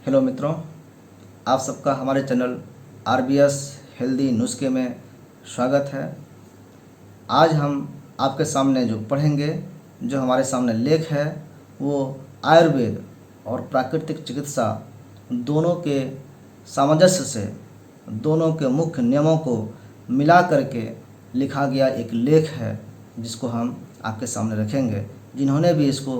Hello मित्रों, आप सबका हमारे चैनल RBS हेल्दी नुस्खे में स्वागत है। आज हम आपके सामने जो पढ़ेंगे, जो हमारे सामने लेख है, वो आयुर्वेद और प्राकृतिक चिकित्सा दोनों के सामंजस्य से, दोनों के मुख्य नियमों को मिला करके लिखा गया एक लेख है, जिसको हम आपके सामने रखेंगे। जिन्होंने भी इसको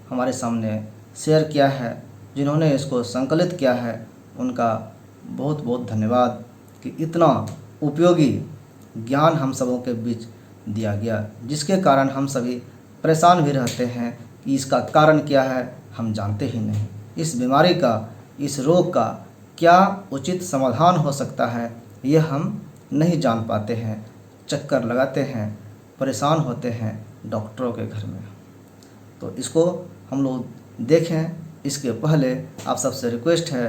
हमारे सामने शेयर किया है, जिन्होंने इसको संकलित किया है, उनका बहुत बहुत धन्यवाद कि इतना उपयोगी ज्ञान हम सबों के बीच दिया गया, जिसके कारण हम सभी परेशान भी रहते हैं कि इसका कारण क्या है, हम जानते ही नहीं। इस बीमारी का, इस रोग का क्या उचित समाधान हो सकता है, ये हम नहीं जान पाते हैं। चक्कर लगाते हैं, परेशान होते हैं डॉक्टरों के घर में। तो इसको हम लोग देखें। इसके पहले आप सबसे रिक्वेस्ट है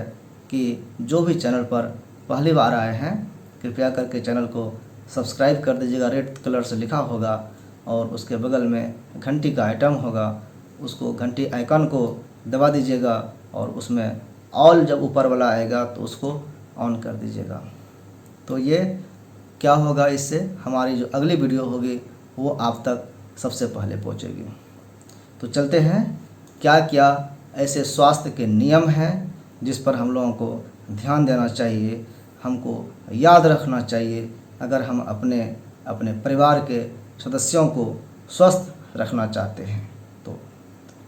कि जो भी चैनल पर पहली बार आए हैं, कृपया करके चैनल को सब्सक्राइब कर दीजिएगा। रेड कलर से लिखा होगा और उसके बगल में घंटी का आइटम होगा, उसको घंटी आइकन को दबा दीजिएगा और उसमें ऑल जब ऊपर वाला आएगा तो उसको ऑन कर दीजिएगा। तो ये क्या होगा, इससे हमारी जो अगली वीडियो होगी वो आप तक सबसे पहले पहुंचेगी। तो चलते हैं, क्या क्या ऐसे स्वास्थ्य के नियम हैं जिस पर हम लोगों को ध्यान देना चाहिए, हमको याद रखना चाहिए अगर हम अपने परिवार के सदस्यों को स्वस्थ रखना चाहते हैं। तो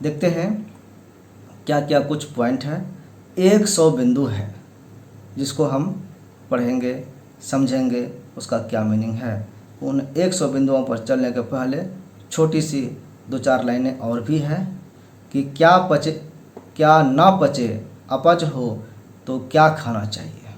देखते हैं क्या क्या कुछ पॉइंट है। 100 बिंदु है जिसको हम पढ़ेंगे, समझेंगे उसका क्या मीनिंग है। उन 100 बिंदुओं पर चलने के पहले छोटी सी 2-4 लाइनें और भी हैं कि क्या पचे, क्या ना पचे, अपच हो तो क्या खाना चाहिए।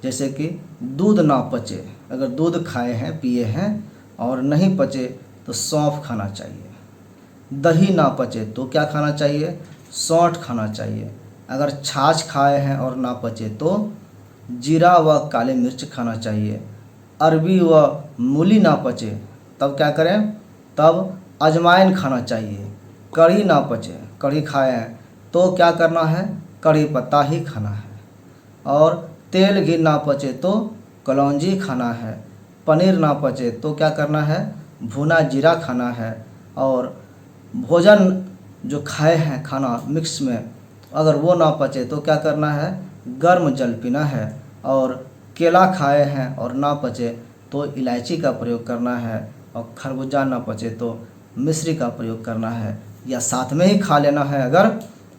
जैसे कि दूध ना पचे, अगर दूध खाए हैं, पिए हैं और नहीं पचे तो सौंफ खाना चाहिए। दही ना पचे तो क्या खाना चाहिए, सौंठ खाना चाहिए। अगर छाछ खाए हैं और ना पचे तो जीरा व काली मिर्च खाना चाहिए। अरबी व मूली ना पचे तब क्या करें, तब अजवाइन खाना चाहिए। कढ़ी ना पचे, कढ़ी खाए हैं तो क्या करना है, कढ़ी पत्ता ही खाना है। और तेल घी ना पचे तो कलौंजी खाना है। पनीर ना पचे तो क्या करना है, भुना जीरा खाना है। और भोजन जो खाए हैं खाना मिक्स में, अगर वो ना पचे तो क्या करना है, गर्म जल पीना है। और केला खाए हैं और ना पचे तो इलायची का प्रयोग करना है। और खरबूजा ना पचे तो मिश्री का प्रयोग करना है, या साथ में ही खा लेना है अगर,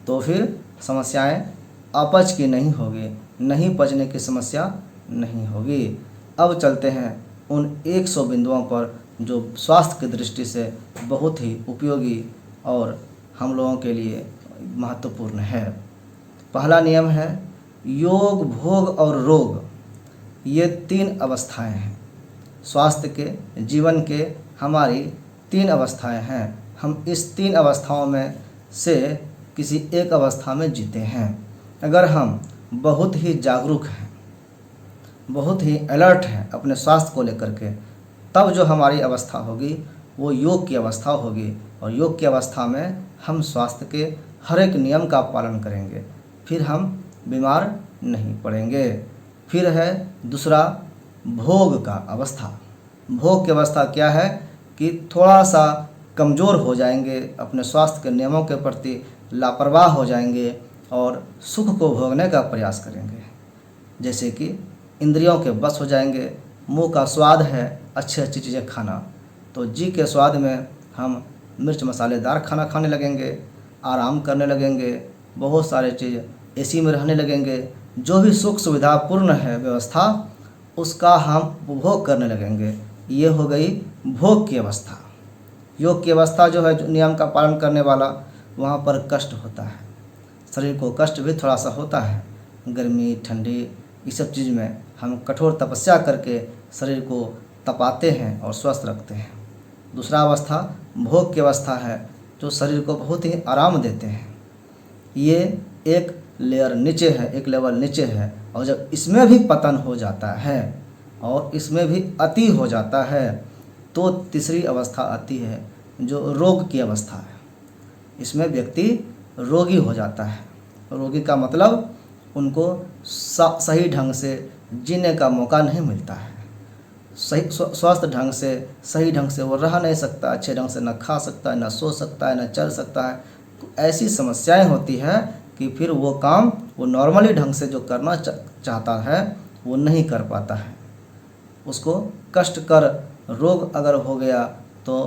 तो फिर समस्याएं अपच की नहीं होगी, नहीं पचने की समस्या नहीं होगी। अब चलते हैं उन 100 बिंदुओं पर जो स्वास्थ्य की दृष्टि से बहुत ही उपयोगी और हम लोगों के लिए महत्वपूर्ण है। पहला नियम है, योग, भोग और रोग, ये 3 अवस्थाएं हैं। स्वास्थ्य के, जीवन के हमारी 3 अवस्थाएं हैं। हम इस 3 अवस्थाओं में से किसी एक अवस्था में जीते हैं। अगर हम बहुत ही जागरूक हैं, बहुत ही अलर्ट हैं अपने स्वास्थ्य को लेकर के, तब जो हमारी अवस्था होगी वो योग की अवस्था होगी। और योग की अवस्था में हम स्वास्थ्य के हर एक नियम का पालन करेंगे, फिर हम बीमार नहीं पड़ेंगे। फिर है दूसरा, भोग का अवस्था। भोग की अवस्था क्या है कि थोड़ा सा कमज़ोर हो जाएंगे, अपने स्वास्थ्य के नियमों के प्रति लापरवाह हो जाएंगे और सुख को भोगने का प्रयास करेंगे। जैसे कि इंद्रियों के बस हो जाएंगे। मुंह का स्वाद है अच्छी अच्छी चीज़ें खाना, तो जी के स्वाद में हम मिर्च मसालेदार खाना खाने लगेंगे, आराम करने लगेंगे, बहुत सारे चीज़ एसी में रहने लगेंगे। जो भी सुख सुविधापूर्ण है व्यवस्था, उसका हम उपभोग करने लगेंगे। ये हो गई भोग की अवस्था। योग की अवस्था जो है, जो नियम का पालन करने वाला, वहाँ पर कष्ट होता है, शरीर को कष्ट भी थोड़ा सा होता है। गर्मी, ठंडी, इस सब चीज़ में हम कठोर तपस्या करके शरीर को तपाते हैं और स्वस्थ रखते हैं। दूसरा अवस्था भोग की अवस्था है, जो शरीर को बहुत ही आराम देते हैं। ये एक लेयर नीचे है, एक लेवल नीचे है। और जब इसमें भी पतन हो जाता है और इसमें भी अति हो जाता है, तो तीसरी अवस्था आती है जो रोग की अवस्था है, इसमें व्यक्ति रोगी हो जाता है। रोगी का मतलब उनको सही ढंग से जीने का मौका नहीं मिलता है, सही स्वस्थ ढंग से सही ढंग से वो रह नहीं सकता, अच्छे ढंग से न खा सकता है, न सो सकता है, न चल सकता है। तो ऐसी समस्याएं होती है कि फिर वो काम वो नॉर्मली ढंग से जो करना चाहता है वो नहीं कर पाता है। उसको कष्टकर रोग अगर हो गया तो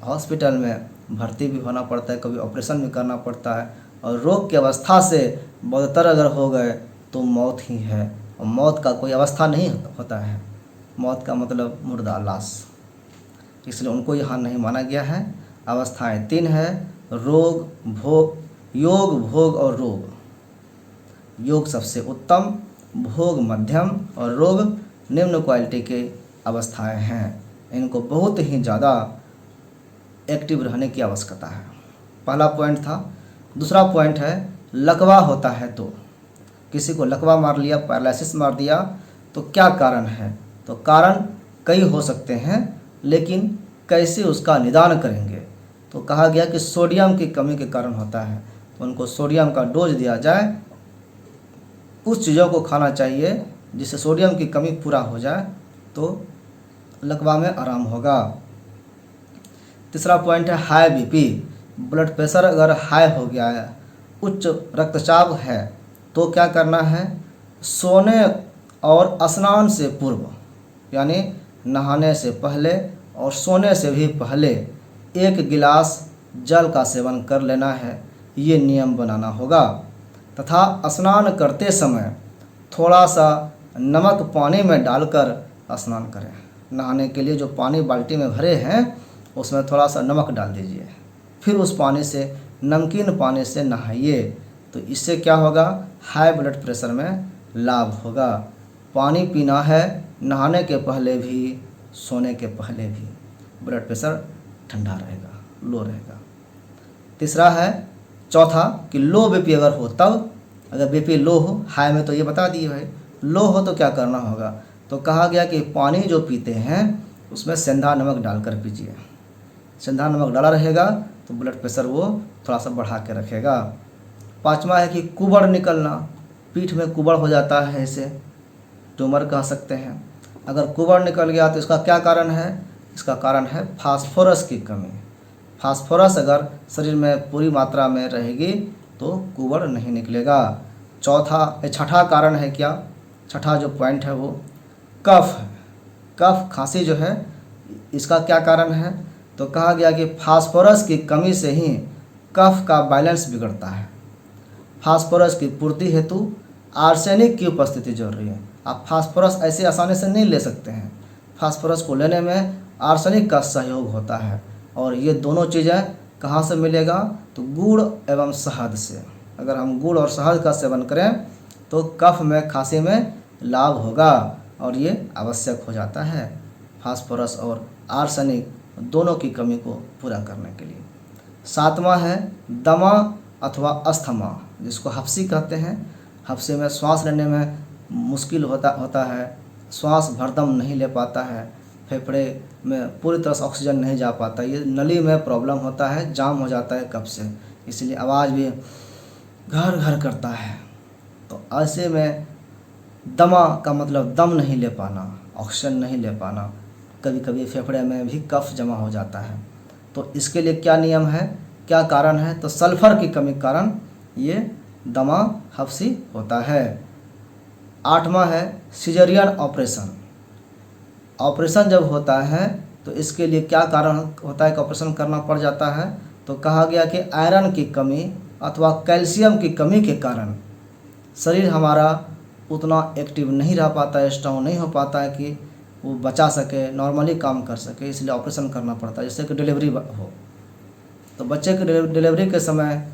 हॉस्पिटल में भर्ती भी होना पड़ता है, कभी ऑपरेशन भी करना पड़ता है, और रोग की अवस्था से बदतर अगर हो गए तो मौत ही है। और मौत का कोई अवस्था नहीं होता है, मौत का मतलब मुर्दा लाश, इसलिए उनको यहाँ नहीं माना गया है। अवस्थाएं 3 है, रोग, भोग, योग, भोग और रोग। योग सबसे उत्तम, भोग मध्यम और रोग निम्न क्वालिटी के अवस्थाएं हैं। इनको बहुत ही ज़्यादा एक्टिव रहने की आवश्यकता है। पहला पॉइंट था। दूसरा पॉइंट है लकवा होता है तो किसी को लकवा मार लिया, पैरालिसिस मार दिया, तो क्या कारण है? तो कारण कई हो सकते हैं, लेकिन कैसे उसका निदान करेंगे? तो कहा गया कि सोडियम की कमी के कारण होता है, तो उनको सोडियम का डोज दिया जाए, उस चीज़ों को खाना चाहिए जिससे सोडियम की कमी पूरा हो जाए, तो लकवा में आराम होगा। तीसरा पॉइंट है हाई बीपी, ब्लड प्रेशर अगर हाई हो गया है, उच्च रक्तचाप है, तो क्या करना है? सोने और स्नान से पूर्व, यानी नहाने से पहले और सोने से भी पहले 1 गिलास जल का सेवन कर लेना है, ये नियम बनाना होगा। तथा स्नान करते समय थोड़ा सा नमक पानी में डालकर स्नान करें। नहाने के लिए जो पानी बाल्टी में भरे हैं उसमें थोड़ा सा नमक डाल दीजिए, फिर उस पानी से, नमकीन पानी से नहाइए। तो इससे क्या होगा? हाई ब्लड प्रेशर में लाभ होगा। पानी पीना है नहाने के पहले भी, सोने के पहले भी, ब्लड प्रेशर ठंडा रहेगा, लो रहेगा। तीसरा है, चौथा कि लो बीपी अगर हो तब, अगर बीपी लो हो, हाई में तो ये बता दिए भाई, लो हो तो क्या करना होगा? तो कहा गया कि पानी जो पीते हैं उसमें सेंधा नमक डालकर पीजिए। सेंधा नमक डाला रहेगा तो ब्लड प्रेशर वो थोड़ा सा बढ़ा के रखेगा। पांचवा है कि कुबड़ निकलना, पीठ में कुबड़ हो जाता है, इसे ट्यूमर कह सकते हैं। अगर कुबड़ निकल गया तो इसका क्या कारण है? इसका कारण है फास्फोरस की कमी। फास्फोरस अगर शरीर में पूरी मात्रा में रहेगी तो कुबड़ नहीं निकलेगा। छठा कारण है क्या? छठा जो पॉइंट है वो कफ है। कफ खांसी जो है, इसका क्या कारण है? तो कहा गया कि फास्फोरस की कमी से ही कफ का बैलेंस बिगड़ता है। फास्फोरस की पूर्ति हेतु आर्सेनिक की उपस्थिति जरूरी है। आप फास्फोरस ऐसे आसानी से नहीं ले सकते हैं, फास्फोरस को लेने में आर्सेनिक का सहयोग होता है। और ये दोनों चीज़ें कहाँ से मिलेगा? तो गुड़ एवं शहद से। अगर हम गुड़ और शहद का सेवन करें तो कफ में, खांसी में लाभ होगा, और ये आवश्यक हो जाता है फास्फोरस और आर्सेनिक दोनों की कमी को पूरा करने के लिए। सातवां है दमा अथवा अस्थमा, जिसको हफ्सी कहते हैं। हफ्सी में सांस लेने में मुश्किल होता है, श्वास भरदम नहीं ले पाता है, फेफड़े में पूरी तरह से ऑक्सीजन नहीं जा पाता, ये नली में प्रॉब्लम होता है, जाम हो जाता है कफ से, इसलिए आवाज़ भी घर घर करता है। तो ऐसे में दमा का मतलब दम नहीं ले पाना, ऑक्सीजन नहीं ले पाना, कभी कभी फेफड़े में भी कफ जमा हो जाता है। तो इसके लिए क्या नियम है, क्या कारण है? तो सल्फर की कमी के कारण ये दमा, हफ्सी होता है। आठवां है सिजेरियन ऑपरेशन। ऑपरेशन जब होता है तो इसके लिए क्या कारण होता है कि ऑपरेशन करना पड़ जाता है? तो कहा गया कि आयरन की कमी अथवा कैल्शियम की कमी के कारण शरीर हमारा उतना एक्टिव नहीं रह पाता है, स्ट्रॉन्ग नहीं हो पाता है कि वो बचा सके, नॉर्मली काम कर सके, इसलिए ऑपरेशन करना पड़ता है, जैसे कि डिलीवरी हो। तो बच्चे की डिलीवरी के समय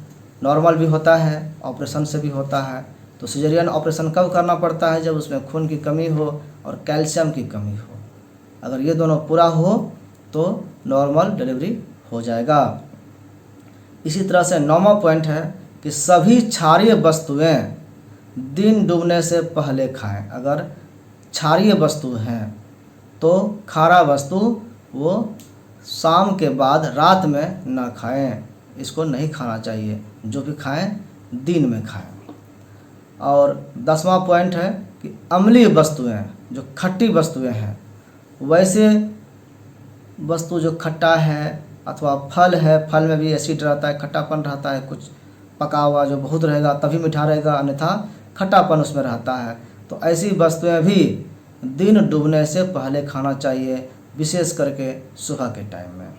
नॉर्मल भी होता है, ऑपरेशन से भी होता है। तो सिजेरियन ऑपरेशन कब करना पड़ता है? जब उसमें खून की कमी हो और कैल्शियम की कमी हो। अगर ये दोनों पूरा हो तो नॉर्मल डिलीवरी हो जाएगा। इसी तरह से 9वां पॉइंट है कि सभी क्षारीय वस्तुएं दिन डूबने से पहले खाएं। अगर क्षारीय वस्तु हैं तो खारा वस्तु वो शाम के बाद रात में ना खाएं, इसको नहीं खाना चाहिए। जो भी खाएं दिन में खाएं। और 10वां पॉइंट है कि अम्लीय वस्तुएं, जो खट्टी वस्तुएं हैं, वैसे वस्तु जो खट्टा है अथवा फल है, फल में भी एसिड रहता है, खट्टापन रहता है, कुछ पका हुआ जो बहुत रहेगा तभी मीठा रहेगा, अन्यथा खट्टापन उसमें रहता है। तो ऐसी वस्तुएं भी दिन डूबने से पहले खाना चाहिए, विशेष करके सुबह के टाइम में।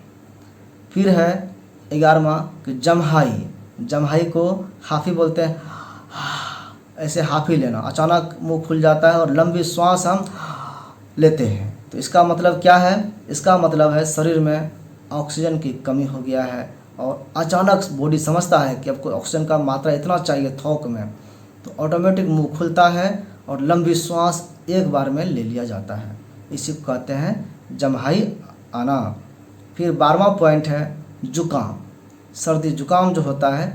फिर है 11वां कि जम्हाई। जम्हाई को हाफी बोलते हैं। ऐसे हाफी लेना, अचानक मुंह खुल जाता है और लंबी श्वास हम लेते हैं। तो इसका मतलब क्या है? इसका मतलब है शरीर में ऑक्सीजन की कमी हो गया है और अचानक बॉडी समझता है कि अब कोई ऑक्सीजन का मात्रा इतना चाहिए थोक में, तो ऑटोमेटिक मुंह खुलता है और लंबी श्वास एक बार में ले लिया जाता है। इसी को कहते हैं जम्हाई आना। फिर 12वां पॉइंट है जुकाम। सर्दी जुकाम जो होता है,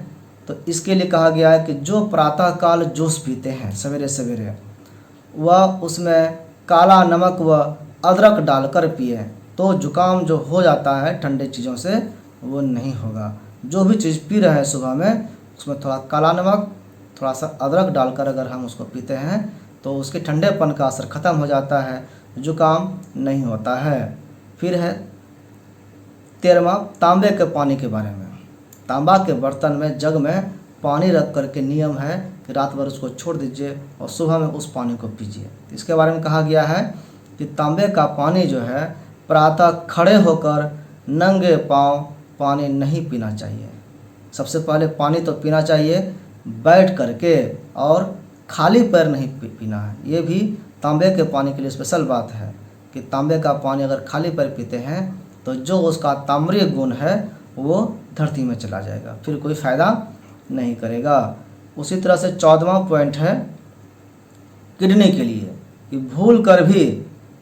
तो इसके लिए कहा गया है कि जो प्रातःकाल जूस पीते हैं सवेरे सवेरे, वह उसमें काला नमक व अदरक डालकर पिए, तो जुकाम जो हो जाता है ठंडे चीज़ों से वो नहीं होगा। जो भी चीज़ पी रहे हैं सुबह में, उसमें थोड़ा काला नमक, थोड़ा सा अदरक डालकर अगर हम उसको पीते हैं तो उसके ठंडेपन का असर ख़त्म हो जाता है, जुकाम नहीं होता है। फिर है 13वां तांबे के पानी के बारे में। तांबा के बर्तन में, जग में पानी रख कर के नियम है कि रात भर उसको छोड़ दीजिए और सुबह में उस पानी को पीजिए। इसके बारे में कहा गया है कि तांबे का पानी जो है प्रातः खड़े होकर नंगे पांव पानी नहीं पीना चाहिए। सबसे पहले पानी तो पीना चाहिए बैठ करके, और खाली पैर नहीं पीना है। ये भी तांबे के पानी के लिए स्पेशल बात है कि तांबे का पानी अगर खाली पैर पीते हैं तो जो उसका ताम्रीय गुण है वो धरती में चला जाएगा, फिर कोई फ़ायदा नहीं करेगा। उसी तरह से 14वां पॉइंट है किडनी के लिए कि भूल कर भी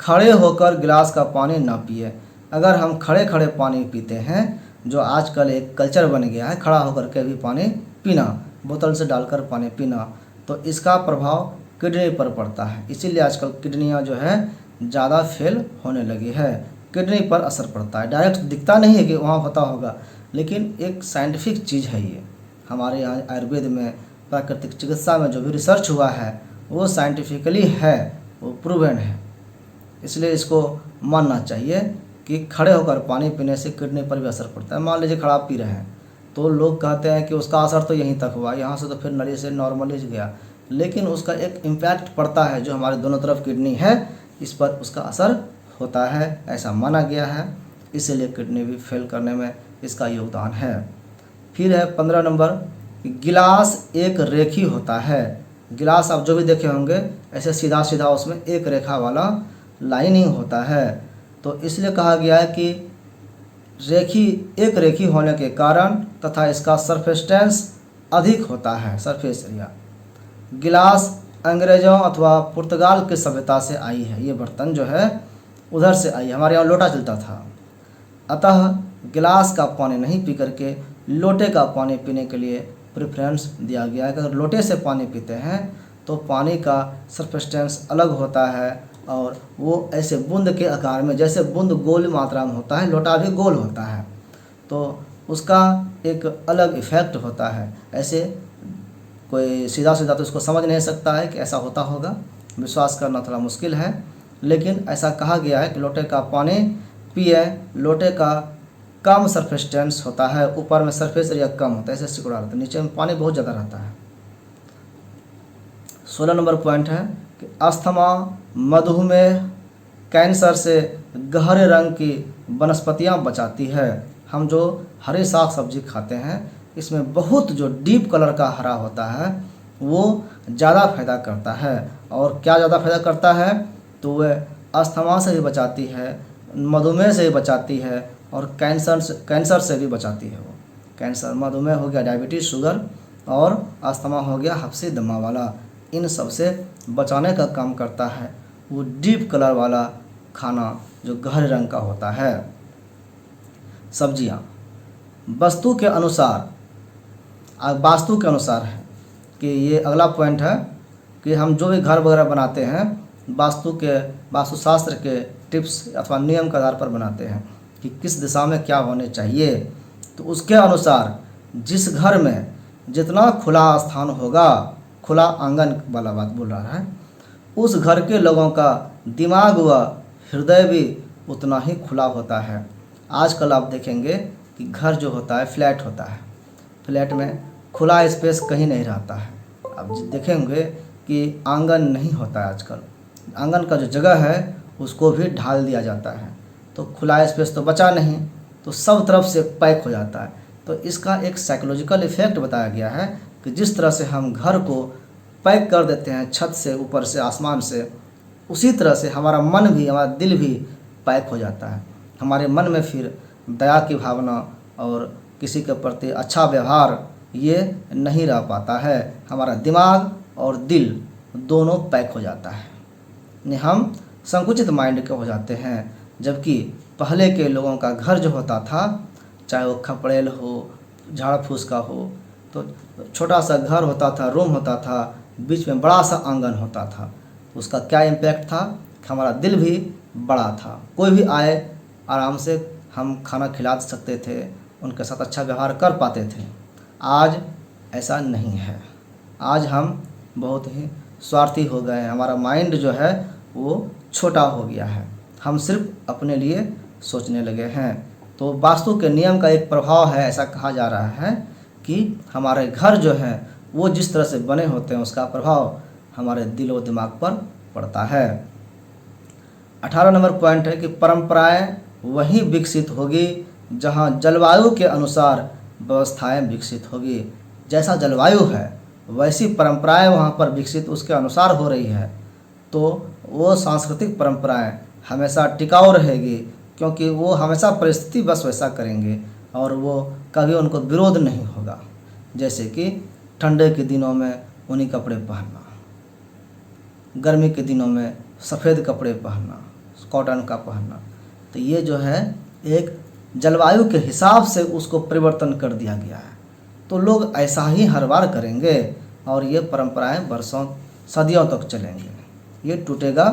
खड़े होकर गिलास का पानी ना पिए। अगर हम खड़े खड़े पानी पीते हैं, जो आजकल एक कल्चर बन गया है खड़ा होकर के भी पानी पीना, बोतल से डालकर पानी पीना, तो इसका प्रभाव किडनी पर पड़ता है। इसीलिए आजकल किडनियां जो है ज़्यादा फेल होने लगी है, किडनी पर असर पड़ता है। डायरेक्ट दिखता नहीं है कि वहाँ होता होगा, लेकिन एक साइंटिफिक चीज़ है ये। हमारे यहाँ आयुर्वेद में, प्राकृतिक चिकित्सा में जो भी रिसर्च हुआ है वो साइंटिफिकली है, वो प्रूवन है। इसलिए इसको मानना चाहिए कि खड़े होकर पानी पीने से किडनी पर भी असर पड़ता है। मान लीजिए खड़ा पी रहे हैं तो लोग कहते हैं कि उसका असर तो यहीं तक हुआ, यहाँ से तो फिर नली से नॉर्मली गया, लेकिन उसका एक इम्पैक्ट पड़ता है जो हमारे दोनों तरफ किडनी है इस पर उसका असर होता है, ऐसा माना गया है। इसीलिए किडनी भी फेल करने में इसका योगदान है। फिर है 15 नंबर कि गिलास एक रेखी होता है। गिलास आप जो भी देखे होंगे ऐसे सीधा सीधा उसमें एक रेखा वाला लाइनिंग होता है, तो इसलिए कहा गया है कि एक रेखी होने के कारण तथा इसका सरफेस टेंस अधिक होता है, सरफेस एरिया। गिलास अंग्रेज़ों अथवा पुर्तगाल की सभ्यता से आई है, ये बर्तन जो है उधर से आई। हमारे यहाँ लोटा चलता था, अतः गिलास का पानी नहीं पी करके लोटे का पानी पीने के लिए प्रेफरेंस दिया गया है। अगर लोटे से पानी पीते हैं तो पानी का सरफेस टेंस अलग होता है और वो ऐसे बूंद के आकार में, जैसे बूंद गोल मात्रा में होता है, लोटा भी गोल होता है, तो उसका एक अलग इफ़ेक्ट होता है। ऐसे कोई सीधा सीधा तो उसको समझ नहीं सकता है कि ऐसा होता होगा, विश्वास करना थोड़ा मुश्किल है, लेकिन ऐसा कहा गया है कि लोटे का पानी पिए। लोटे का कम सरफेस टेंस होता है, ऊपर में सरफेस एरिया कम होता है, ऐसे सिकुड़ा रहता है, नीचे में पानी बहुत ज़्यादा रहता है। 16 नंबर पॉइंट है कि अस्थमा, मधुमेह, कैंसर से गहरे रंग की वनस्पतियां बचाती है। हम जो हरे साग सब्जी खाते हैं इसमें बहुत जो डीप कलर का हरा होता है वो ज़्यादा फायदा करता है। और क्या ज़्यादा फायदा करता है? तो वह अस्थमा से भी बचाती है, मधुमेह से भी बचाती है और कैंसर से भी बचाती है। वो कैंसर, मधुमेह हो गया डायबिटीज़ शुगर, और अस्थमा हो गया हफ्सी दमा वाला, इन सब से बचाने का काम करता है वो डीप कलर वाला खाना जो गहरे रंग का होता है। सब्जियां वास्तु के अनुसार है कि ये अगला पॉइंट है कि हम जो भी घर वगैरह बनाते हैं वास्तुशास्त्र के टिप्स अथवा नियम के आधार पर बनाते हैं। कि किस दिशा में क्या होने चाहिए। तो उसके अनुसार जिस घर में जितना खुला स्थान होगा, खुला आंगन वाला बात बोल रहा है, उस घर के लोगों का दिमाग व हृदय भी उतना ही खुला होता है। आजकल आप देखेंगे कि घर जो होता है फ्लैट होता है, फ्लैट में खुला स्पेस कहीं नहीं रहता है। आप देखेंगे कि आंगन नहीं होता है आजकल, आंगन का जो जगह है उसको भी ढाल दिया जाता है, तो खुला स्पेस तो बचा नहीं, तो सब तरफ से पैक हो जाता है। तो इसका एक साइकोलॉजिकल इफ़ेक्ट बताया गया है कि जिस तरह से हम घर को पैक कर देते हैं छत से, ऊपर से, आसमान से, उसी तरह से हमारा मन भी, हमारा दिल भी पैक हो जाता है। हमारे मन में फिर दया की भावना और किसी के प्रति अच्छा व्यवहार ये नहीं रह पाता है। हमारा दिमाग और दिल दोनों पैक हो जाता है, यानी हम संकुचित माइंड के हो जाते हैं। जबकि पहले के लोगों का घर जो होता था, चाहे वो खपड़ेल हो, झाड़ फूस का हो, तो छोटा सा घर होता था, रूम होता था, बीच में बड़ा सा आंगन होता था। उसका क्या इम्पैक्ट था, हमारा दिल भी बड़ा था, कोई भी आए आराम से हम खाना खिला सकते थे, उनके साथ अच्छा व्यवहार कर पाते थे। आज ऐसा नहीं है, आज हम बहुत ही स्वार्थी हो गए हैं, हमारा माइंड जो है वो छोटा हो गया है, हम सिर्फ अपने लिए सोचने लगे हैं। तो वास्तु के नियम का एक प्रभाव है, ऐसा कहा जा रहा है कि हमारे घर जो हैं वो जिस तरह से बने होते हैं उसका प्रभाव हमारे दिल और दिमाग पर पड़ता है। 18 नंबर पॉइंट है कि परंपराएं वहीं विकसित होगी जहां जलवायु के अनुसार व्यवस्थाएं विकसित होगी। जैसा जलवायु है वैसी परंपराएं वहां पर विकसित उसके अनुसार हो रही है, तो वो सांस्कृतिक परंपराएं हमेशा टिकाऊ रहेगी, क्योंकि वो हमेशा परिस्थिति बस वैसा करेंगे और वो कभी उनको विरोध नहीं होगा। जैसे कि ठंडे के दिनों में ऊनी कपड़े पहनना, गर्मी के दिनों में सफ़ेद कपड़े पहनना, कॉटन का पहनना, तो ये जो है एक जलवायु के हिसाब से उसको परिवर्तन कर दिया गया है। तो लोग ऐसा ही हर बार करेंगे और ये परंपराएं वर्षों सदियों तक चलेंगे, ये टूटेगा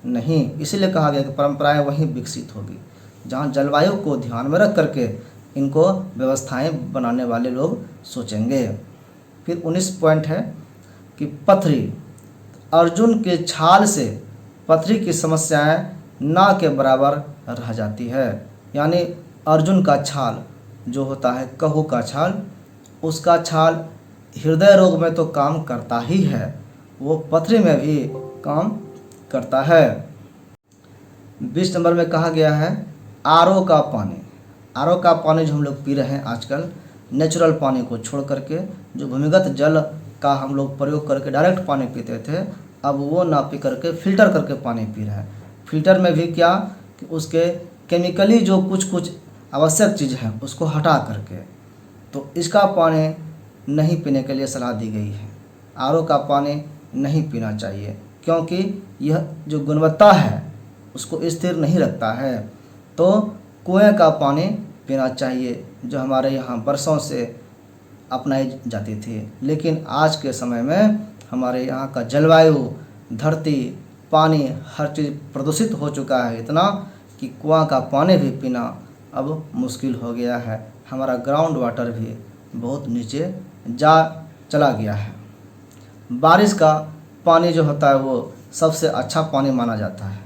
नहीं। इसीलिए कहा गया कि परंपराएं वहीं विकसित होगी जहां जलवायु को ध्यान में रख करके इनको व्यवस्थाएं बनाने वाले लोग सोचेंगे। फिर 19 पॉइंट है कि पथरी, अर्जुन के छाल से पथरी की समस्याएं ना के बराबर रह जाती है। यानी अर्जुन का छाल जो होता है, कहू का छाल, उसका छाल हृदय रोग में तो काम करता ही है, वो पथरी में भी काम करता है। 20 नंबर में कहा गया है आरओ का पानी। आरओ का पानी जो हम लोग पी रहे हैं आजकल, नेचुरल पानी को छोड़ करके जो भूमिगत जल का हम लोग प्रयोग करके डायरेक्ट पानी पीते थे, अब वो ना पी करके फिल्टर करके पानी पी रहे हैं। फिल्टर में भी क्या कि उसके केमिकली जो कुछ आवश्यक चीज़ है उसको हटा करके, तो इसका पानी नहीं पीने के लिए सलाह दी गई है। आरओ का पानी नहीं पीना चाहिए, क्योंकि यह जो गुणवत्ता है उसको स्थिर नहीं रखता है। तो कुएं का पानी पीना चाहिए जो हमारे यहाँ बरसों से अपनाई जाती थी। लेकिन आज के समय में हमारे यहाँ का जलवायु, धरती, पानी, हर चीज़ प्रदूषित हो चुका है इतना कि कुआं का पानी भी पीना अब मुश्किल हो गया है। हमारा ग्राउंड वाटर भी बहुत नीचे जा चला गया है। बारिश का पानी जो होता है वो सबसे अच्छा पानी माना जाता है।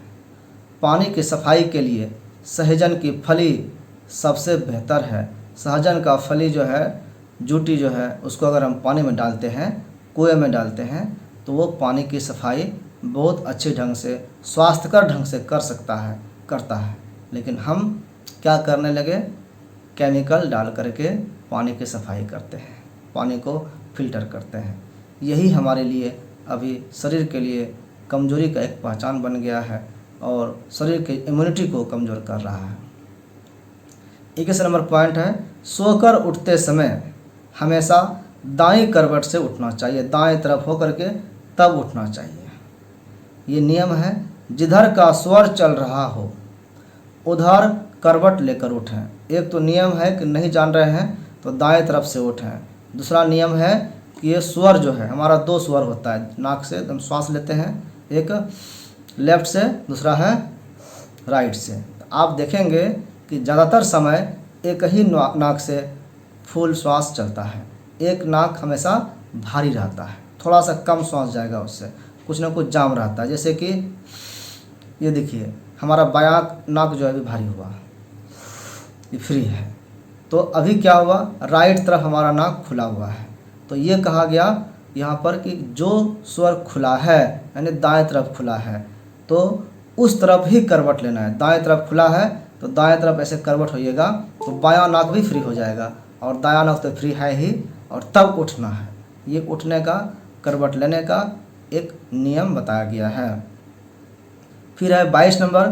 पानी की सफाई के लिए सहजन की फली सबसे बेहतर है। सहजन का फली जो है, जूटी जो है, उसको अगर हम पानी में डालते हैं, कुएं में डालते हैं, तो वो पानी की सफाई बहुत अच्छे ढंग से, स्वास्थ्यकर ढंग से करता है। लेकिन हम क्या करने लगे, केमिकल डाल करके पानी की सफाई करते हैं, पानी को फिल्टर करते हैं। यही हमारे लिए अभी शरीर के लिए कमजोरी का एक पहचान बन गया है और शरीर के इम्यूनिटी को कमज़ोर कर रहा है। 21 नंबर पॉइंट है सोकर उठते समय हमेशा दाईं करवट से उठना चाहिए, दाएं तरफ हो करके तब उठना चाहिए। ये नियम है, जिधर का स्वर चल रहा हो उधर करवट लेकर उठें। एक तो नियम है कि नहीं जान रहे हैं तो दाएं तरफ से उठें। दूसरा नियम है कि ये स्वर जो है, हमारा 2 स्वर होता है, नाक से हम श्वास लेते हैं, एक लेफ्ट से, दूसरा है राइट से। तो आप देखेंगे कि ज़्यादातर समय एक ही नाक से फुल श्वास चलता है, एक नाक हमेशा भारी रहता है, थोड़ा सा कम श्वास जाएगा, उससे कुछ ना कुछ जाम रहता है। जैसे कि ये देखिए हमारा बायां नाक जो है अभी भारी हुआ, ये फ्री है, तो अभी क्या हुआ, राइट तरफ हमारा नाक खुला हुआ है। तो ये कहा गया यहाँ पर कि जो स्वर खुला है यानी दाएं तरफ खुला है तो उस तरफ ही करवट लेना है। दाएं तरफ खुला है तो दाएं तरफ ऐसे करवट होइएगा तो बायां नाक भी फ्री हो जाएगा, और दायां नाक तो फ्री है ही, और तब उठना है। ये उठने का, करवट लेने का एक नियम बताया गया है। फिर है 22 नंबर,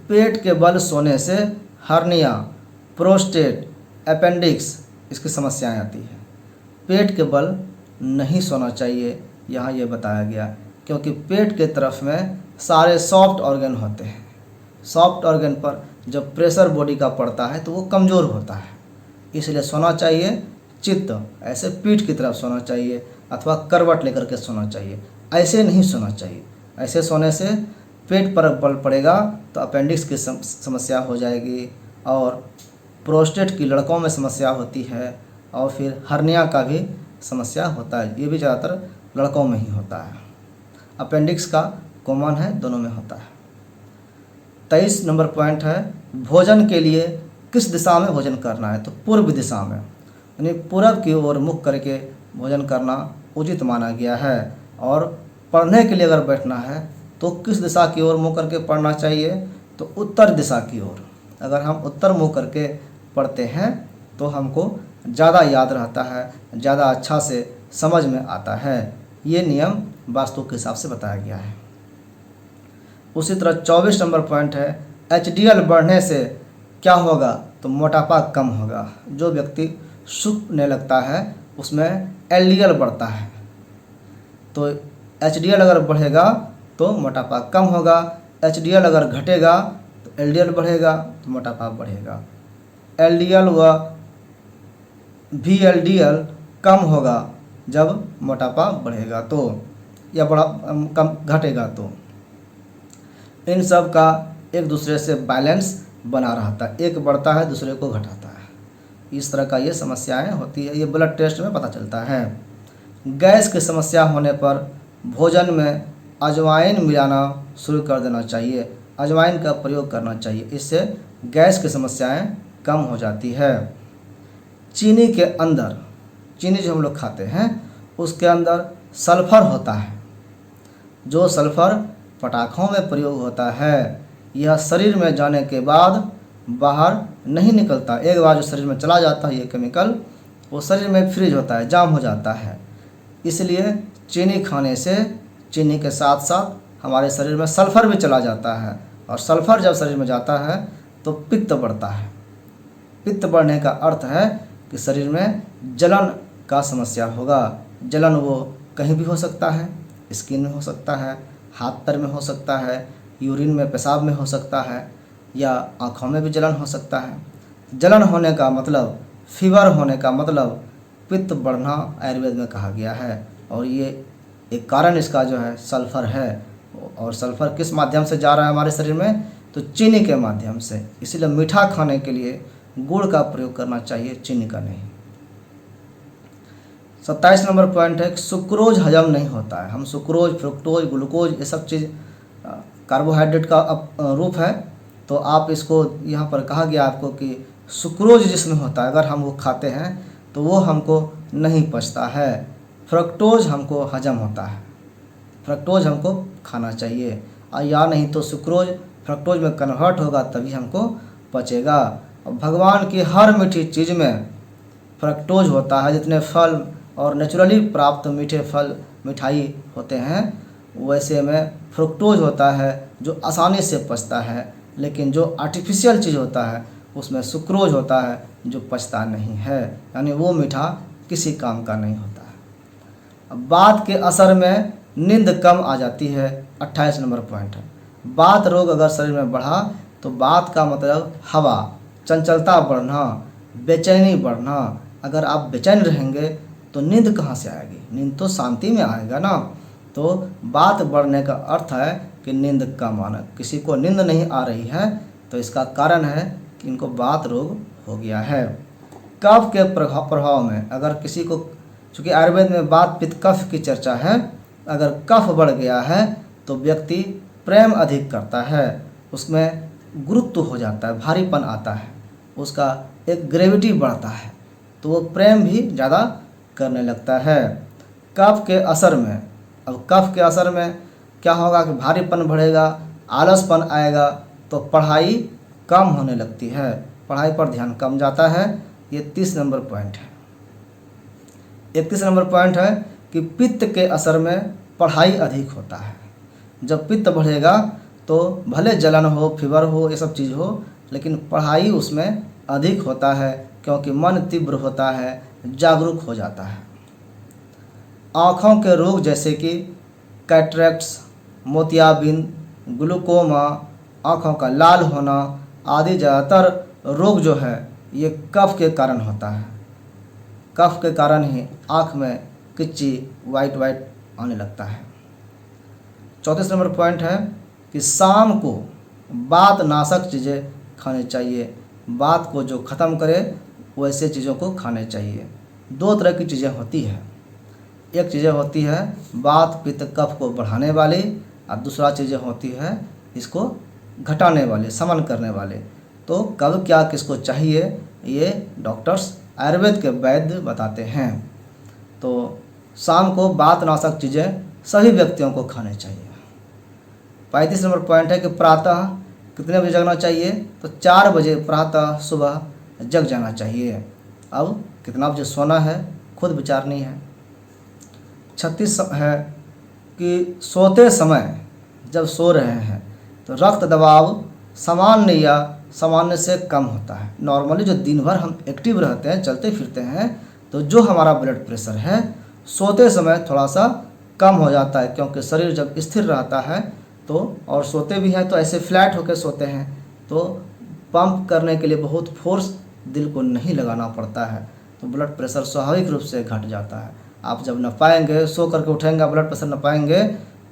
पेट के बल सोने से हर्निया, प्रोस्टेट, अपेंडिक्स इसकी समस्याएं आती है। पेट के बल नहीं सोना चाहिए, यहाँ ये बताया गया, क्योंकि पेट के तरफ में सारे सॉफ्ट ऑर्गन होते हैं। सॉफ्ट ऑर्गन पर जब प्रेशर बॉडी का पड़ता है तो वो कमज़ोर होता है, इसलिए सोना चाहिए चित्त ऐसे पीठ की तरफ सोना चाहिए, अथवा करवट लेकर के सोना चाहिए, ऐसे नहीं सोना चाहिए। ऐसे सोने से पेट पर बल पड़ेगा तो अपेंडिक्स की समस्या हो जाएगी, और प्रोस्टेट की लड़कों में समस्या होती है, और फिर हर्निया का भी समस्या होता है, ये भी ज़्यादातर लड़कों में ही होता है। अपेंडिक्स का कॉमन है, दोनों में होता है। 23 नंबर पॉइंट है, भोजन के लिए किस दिशा में भोजन करना है, तो पूर्व दिशा में, यानी पूरब की ओर मुख करके भोजन करना उचित माना गया है। और पढ़ने के लिए अगर बैठना है तो किस दिशा की ओर मुँह करके पढ़ना चाहिए, तो उत्तर दिशा की ओर। अगर हम उत्तर मुँह करके पढ़ते हैं तो हमको ज़्यादा याद रहता है, ज़्यादा अच्छा से समझ में आता है। ये नियम वास्तु के हिसाब से बताया गया है। उसी तरह 24 नंबर पॉइंट है, HDL बढ़ने से क्या होगा, तो मोटापा कम होगा। जो व्यक्ति सूखने लगता है उसमें LDL बढ़ता है, तो HDL अगर बढ़ेगा तो मोटापा कम होगा, HDL अगर घटेगा तो LDL बढ़ेगा तो मोटापा बढ़ेगा। LDL व VLDL कम होगा जब मोटापा बढ़ेगा तो, या बड़ा कम घटेगा तो। इन सब का एक दूसरे से बैलेंस बना रहता है, एक बढ़ता है दूसरे को घटाता है। इस तरह का ये समस्याएं होती है, ये ब्लड टेस्ट में पता चलता है। गैस की समस्या होने पर भोजन में अजवाइन मिलाना शुरू कर देना चाहिए, अजवाइन का प्रयोग करना चाहिए, इससे गैस की समस्याएं कम हो जाती है। चीनी के अंदर, चीनी जो हम लोग खाते हैं उसके अंदर सल्फ़र होता है, जो सल्फ़र पटाखों में प्रयोग होता है, यह शरीर में जाने के बाद बाहर नहीं निकलता। एक बार जो शरीर में चला जाता है ये केमिकल, वो शरीर में फ्रीज होता है, जाम हो जाता है। इसलिए चीनी खाने से चीनी के साथ साथ हमारे शरीर में सल्फ़र भी चला जाता है, और सल्फ़र जब शरीर में जाता है तो पित्त बढ़ता है। पित्त बढ़ने का अर्थ है कि शरीर में जलन का समस्या होगा। जलन वो कहीं भी हो सकता है, स्किन में हो सकता है, हाथ पैर में हो सकता है, यूरिन में, पेशाब में हो सकता है, या आँखों में भी जलन हो सकता है। जलन होने का मतलब, फीवर होने का मतलब पित्त बढ़ना आयुर्वेद में कहा गया है, और ये एक कारण इसका जो है सल्फ़र है। और सल्फ़र किस माध्यम से जा रहा है हमारे शरीर में, तो चीनी के माध्यम से। इसीलिए मीठा खाने के लिए गुड़ का प्रयोग करना चाहिए, चीनी का नहीं। 27 नंबर पॉइंट है, सुक्रोज हजम नहीं होता है। हम सुक्रोज, फ्रुक्टोज, ग्लूकोज ये सब चीज़ कार्बोहाइड्रेट का रूप है, तो आप इसको यहाँ पर कहा गया आपको कि सुक्रोज जिसमें होता है अगर हम वो खाते हैं तो वो हमको नहीं पचता है। फ्रक्टोज हमको हजम होता है, फ्रक्टोज हमको खाना चाहिए, या नहीं तो सुक्रोज फ्रक्टोज में कन्वर्ट होगा तभी हमको पचेगा। और भगवान की हर मीठी चीज़ में फ्रक्टोज होता है। जितने फल और नेचुरली प्राप्त मीठे फल, मिठाई होते हैं, वैसे में फ्रुक्टोज होता है जो आसानी से पचता है, लेकिन जो आर्टिफिशियल चीज़ होता है उसमें सुक्रोज होता है जो पचता नहीं है, यानी वो मीठा किसी काम का नहीं होता है। अब बात के असर में नींद कम आ जाती है, 28 नंबर पॉइंट है। बात रोग अगर शरीर में बढ़ा तो बात का मतलब हवा, चंचलता बढ़ना, बेचैनी बढ़ना। अगर आप बेचैन रहेंगे तो नींद कहाँ से आएगी, नींद तो शांति में आएगा ना। तो बात बढ़ने का अर्थ है कि नींद कम आना। किसी को नींद नहीं आ रही है तो इसका कारण है कि इनको वात रोग हो गया है। कफ के प्रभाव में अगर किसी को, चूँकि आयुर्वेद में वात पित्त कफ की चर्चा है, अगर कफ बढ़ गया है तो व्यक्ति प्रेम अधिक करता है, उसमें गुरुत्व हो जाता है, भारीपन आता है, उसका एक ग्रेविटी बढ़ता है, तो वो प्रेम भी ज़्यादा करने लगता है। कफ के असर में, अब कफ के असर में क्या होगा कि भारीपन बढ़ेगा, आलसपन आएगा, तो पढ़ाई कम होने लगती है, पढ़ाई पर ध्यान कम जाता है। ये 30 नंबर पॉइंट है। 31 नंबर पॉइंट है कि पित्त के असर में पढ़ाई अधिक होता है। जब पित्त बढ़ेगा तो भले जलन हो, फीवर हो, ये सब चीज़ हो, लेकिन पढ़ाई उसमें अधिक होता है, क्योंकि मन तीव्र होता है, जागरूक हो जाता है। आँखों के रोग जैसे कि कैटरेक्ट्स, मोतियाबिंद, ग्लूकोमा, आँखों का लाल होना आदि ज़्यादातर रोग जो है ये कफ के कारण होता है। कफ के कारण ही आँख में किच्ची वाइट वाइट आने लगता है। 34 नंबर पॉइंट है कि शाम को वात नाशक चीज़ें खानी चाहिए। वात को जो ख़त्म करे वैसे चीज़ों को खाने चाहिए। 2 तरह की चीज़ें होती है, एक चीज़ें होती है वात पित्त कफ को बढ़ाने वाली, और दूसरा चीज़ें होती है इसको घटाने वाले, समन करने वाले। तो कब क्या किसको चाहिए ये डॉक्टर्स आयुर्वेद के वैद्य बताते हैं। तो शाम को वात नाशक चीज़ें सभी व्यक्तियों को खाने चाहिए। 35 नंबर पॉइंट है कि प्रातः कितने बजे जगना चाहिए, तो 4 बजे प्रातः सुबह जग जाना चाहिए। अब कितना बजे सोना है खुद विचारनी है। 36 है कि सोते समय जब सो रहे हैं तो रक्त दबाव सामान्य या सामान्य से कम होता है। नॉर्मली जो दिन भर हम एक्टिव रहते हैं, चलते फिरते हैं, तो जो हमारा ब्लड प्रेशर है सोते समय थोड़ा सा कम हो जाता है, क्योंकि शरीर जब स्थिर रहता है तो, और सोते भी हैं तो ऐसे फ्लैट होकर सोते हैं, तो पंप करने के लिए बहुत फोर्स दिल को नहीं लगाना पड़ता है, तो ब्लड प्रेशर स्वाभाविक रूप से घट जाता है। आप जब न पाएंगे, सो करके उठेंगे, ब्लड प्रेशर न पाएंगे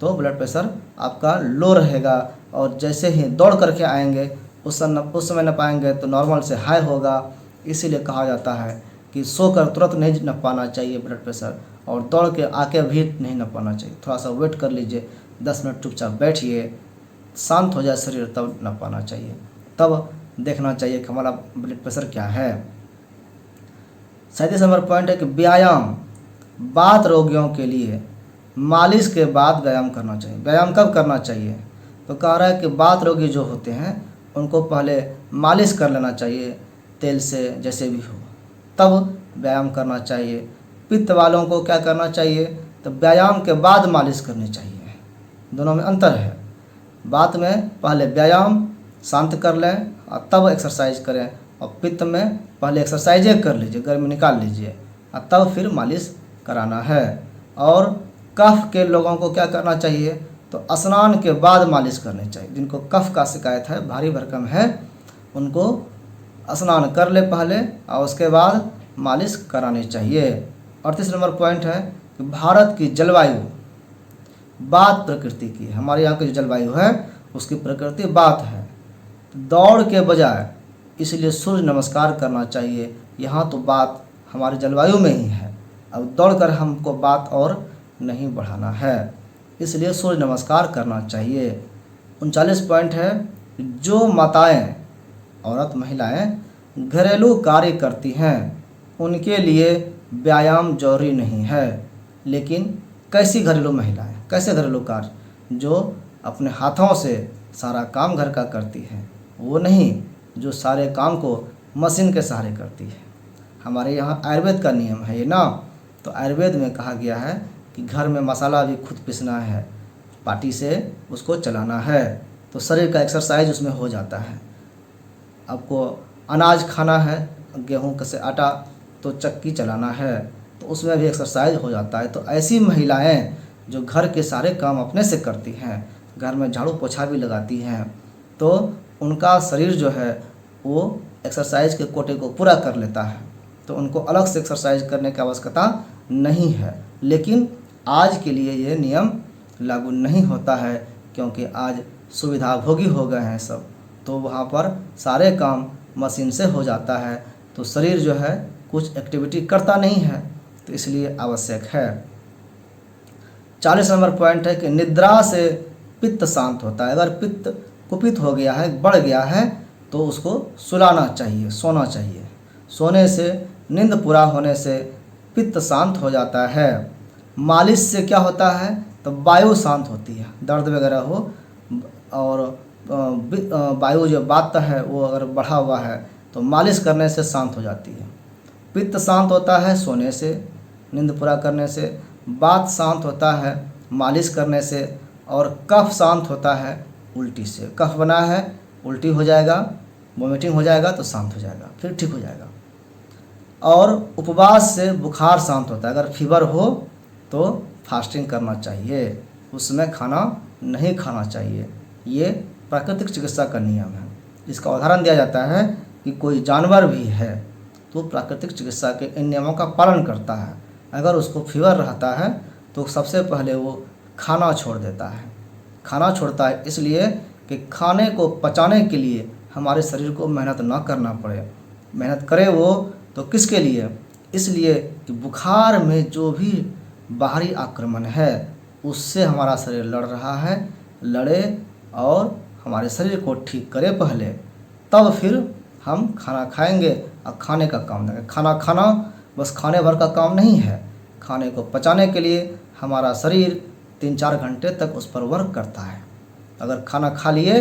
तो ब्लड प्रेशर आपका लो रहेगा, और जैसे ही दौड़ करके आएंगे उस समय न पाएंगे तो नॉर्मल से हाई होगा। इसीलिए कहा जाता है कि सोकर तुरंत नहीं न पाना चाहिए ब्लड प्रेशर, और दौड़ के आके भी नहीं न पाना चाहिए। थोड़ा सा वेट कर लीजिए, 10 मिनट चुपचाप बैठिए, शांत हो जाए शरीर, तब न पाना चाहिए। तब देखना चाहिए कि हमारा ब्लड प्रेशर क्या है। 37 नंबर पॉइंट है कि व्यायाम वात रोगियों के लिए मालिश के बाद व्यायाम करना चाहिए। व्यायाम कब करना चाहिए, तो कह रहा है कि वात रोगी जो होते हैं उनको पहले मालिश कर लेना चाहिए तेल से, जैसे भी हो, तब व्यायाम करना चाहिए। पित्त वालों को क्या करना चाहिए, तो व्यायाम के बाद मालिश करनी चाहिए। दोनों में अंतर है। बात में पहले व्यायाम शांत कर लें और तब एक्सरसाइज करें, और पित्त में पहले एक्सरसाइजें कर लीजिए, गर्मी निकाल लीजिए, और तब फिर मालिश कराना है। और कफ के लोगों को क्या करना चाहिए, तो स्नान के बाद मालिश करनी चाहिए। जिनको कफ का शिकायत है, भारी भरकम है, उनको स्नान कर ले पहले और उसके बाद मालिश करानी चाहिए। 38 नंबर पॉइंट है कि भारत की जलवायु बात प्रकृति की, हमारे यहाँ की जो जलवायु है उसकी प्रकृति बात है, दौड़ के बजाय इसलिए सूर्य नमस्कार करना चाहिए। यहाँ तो बात हमारी जलवायु में ही है, अब दौड़कर हमको बात और नहीं बढ़ाना है, इसलिए सूर्य नमस्कार करना चाहिए। 39 पॉइंट है, जो माताएं, औरत महिलाएं घरेलू कार्य करती हैं उनके लिए व्यायाम जरूरी नहीं है। लेकिन कैसी घरेलू महिलाएं, कैसे घरेलू कार्य, जो अपने हाथों से सारा काम घर का करती हैं, वो नहीं जो सारे काम को मशीन के सहारे करती है। हमारे यहाँ आयुर्वेद का नियम है ये ना, तो आयुर्वेद में कहा गया है कि घर में मसाला भी खुद पीसना है, पाटी से उसको चलाना है, तो शरीर का एक्सरसाइज उसमें हो जाता है। आपको अनाज खाना है, गेहूं का से आटा, तो चक्की चलाना है, तो उसमें भी एक्सरसाइज हो जाता है। तो ऐसी महिलाएं जो घर के सारे काम अपने से करती हैं, घर में झाड़ू पोछा भी लगाती हैं, तो उनका शरीर जो है वो एक्सरसाइज के कोटे को पूरा कर लेता है, तो उनको अलग से एक्सरसाइज करने की आवश्यकता नहीं है। लेकिन आज के लिए ये नियम लागू नहीं होता है, क्योंकि आज सुविधाभोगी हो गए हैं सब, तो वहाँ पर सारे काम मशीन से हो जाता है, तो शरीर जो है कुछ एक्टिविटी करता नहीं है, तो इसलिए आवश्यक है। 40 नंबर पॉइंट है कि निद्रा से पित्त शांत होता है। अगर पित्त कुपित हो गया है, बढ़ गया है, तो उसको सुलाना चाहिए, सोना चाहिए। सोने से, नींद पूरा होने से पित्त शांत हो जाता है। मालिश से क्या होता है, तो वायु शांत होती है। दर्द वगैरह हो और वायु जो वात है वो अगर बढ़ा हुआ है तो मालिश करने से शांत हो जाती है। पित्त शांत होता है सोने से, नींद पूरा करने से। वात शांत होता है मालिश करने से। और कफ शांत होता है उल्टी से। कफ बना है, उल्टी हो जाएगा, वोमिटिंग हो जाएगा तो शांत हो जाएगा, फिर ठीक हो जाएगा। और उपवास से बुखार शांत होता है। अगर फीवर हो तो फास्टिंग करना चाहिए, उसमें खाना नहीं खाना चाहिए। ये प्राकृतिक चिकित्सा का नियम है। इसका उदाहरण दिया जाता है कि कोई जानवर भी है तो प्राकृतिक चिकित्सा के इन नियमों का पालन करता है। अगर उसको फीवर रहता है तो सबसे पहले वो खाना छोड़ देता है। खाना छोड़ता है इसलिए कि खाने को पचाने के लिए हमारे शरीर को मेहनत ना करना पड़े। मेहनत करे वो तो किसके लिए, इसलिए कि बुखार में जो भी बाहरी आक्रमण है उससे हमारा शरीर लड़ रहा है। लड़े और हमारे शरीर को ठीक करे पहले, तब फिर हम खाना खाएंगे। और खाने का काम नहीं, खाना खाना बस खाने भर का काम नहीं है। खाने को पचाने के लिए हमारा शरीर 3-4 घंटे तक उस पर वर्क करता है। अगर खाना खा लिए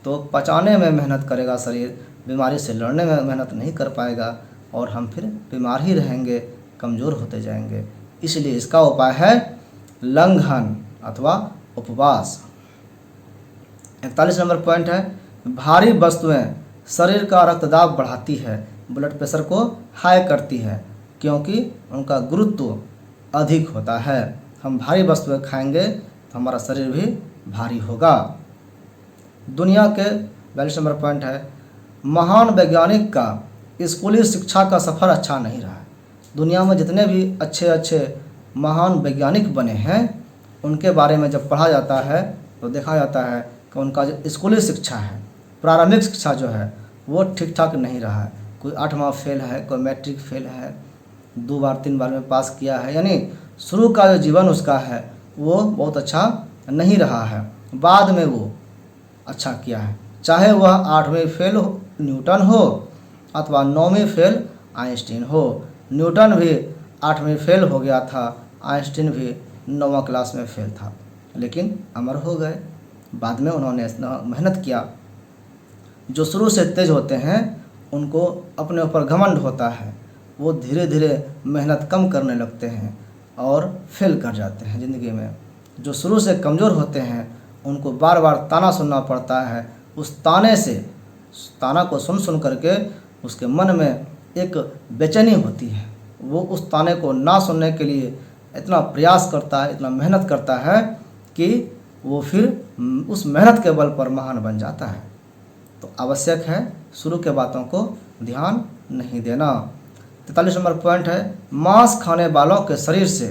तो पचाने में मेहनत करेगा शरीर, बीमारी से लड़ने में मेहनत नहीं कर पाएगा और हम फिर बीमार ही रहेंगे, कमज़ोर होते जाएंगे। इसलिए इसका उपाय है लंघन अथवा उपवास। 41 नंबर पॉइंट है, भारी वस्तुएं शरीर का रक्तदाब बढ़ाती है, ब्लड प्रेशर को हाई करती है, क्योंकि उनका गुरुत्व अधिक होता है। हम भारी वस्तुएं खाएंगे तो हमारा शरीर भी भारी होगा। दुनिया के 42 नंबर पॉइंट है, महान वैज्ञानिक का स्कूली शिक्षा का सफ़र अच्छा नहीं रहा है। दुनिया में जितने भी अच्छे अच्छे महान वैज्ञानिक बने हैं उनके बारे में जब पढ़ा जाता है तो देखा जाता है कि उनका जो स्कूली शिक्षा है, प्रारंभिक शिक्षा जो है वो ठीक ठाक नहीं रहा है। कोई 8वां फेल है, कोई मैट्रिक फेल है, 2 बार 3 बार में पास किया है, यानी शुरू का जो जीवन उसका है वो बहुत अच्छा नहीं रहा है। बाद में वो अच्छा किया है, चाहे वह 8वीं फेल हो न्यूटन हो अथवा 9वीं फेल आइंस्टीन हो। न्यूटन भी 8वीं फेल हो गया था, आइंस्टीन भी 9वां क्लास में फेल था, लेकिन अमर हो गए। बाद में उन्होंने इतना मेहनत किया। जो शुरू से तेज होते हैं उनको अपने ऊपर घमंड होता है, वो धीरे धीरे मेहनत कम करने लगते हैं और फेल कर जाते हैं ज़िंदगी में। जो शुरू से कमज़ोर होते हैं उनको बार बार ताना सुनना पड़ता है। उस ताना को सुन करके उसके मन में एक बेचैनी होती है। वो उस ताने को ना सुनने के लिए इतना प्रयास करता है, इतना मेहनत करता है कि वो फिर उस मेहनत के बल पर महान बन जाता है। तो आवश्यक है शुरू के बातों को ध्यान नहीं देना। 43 नंबर पॉइंट है, मांस खाने वालों के शरीर से,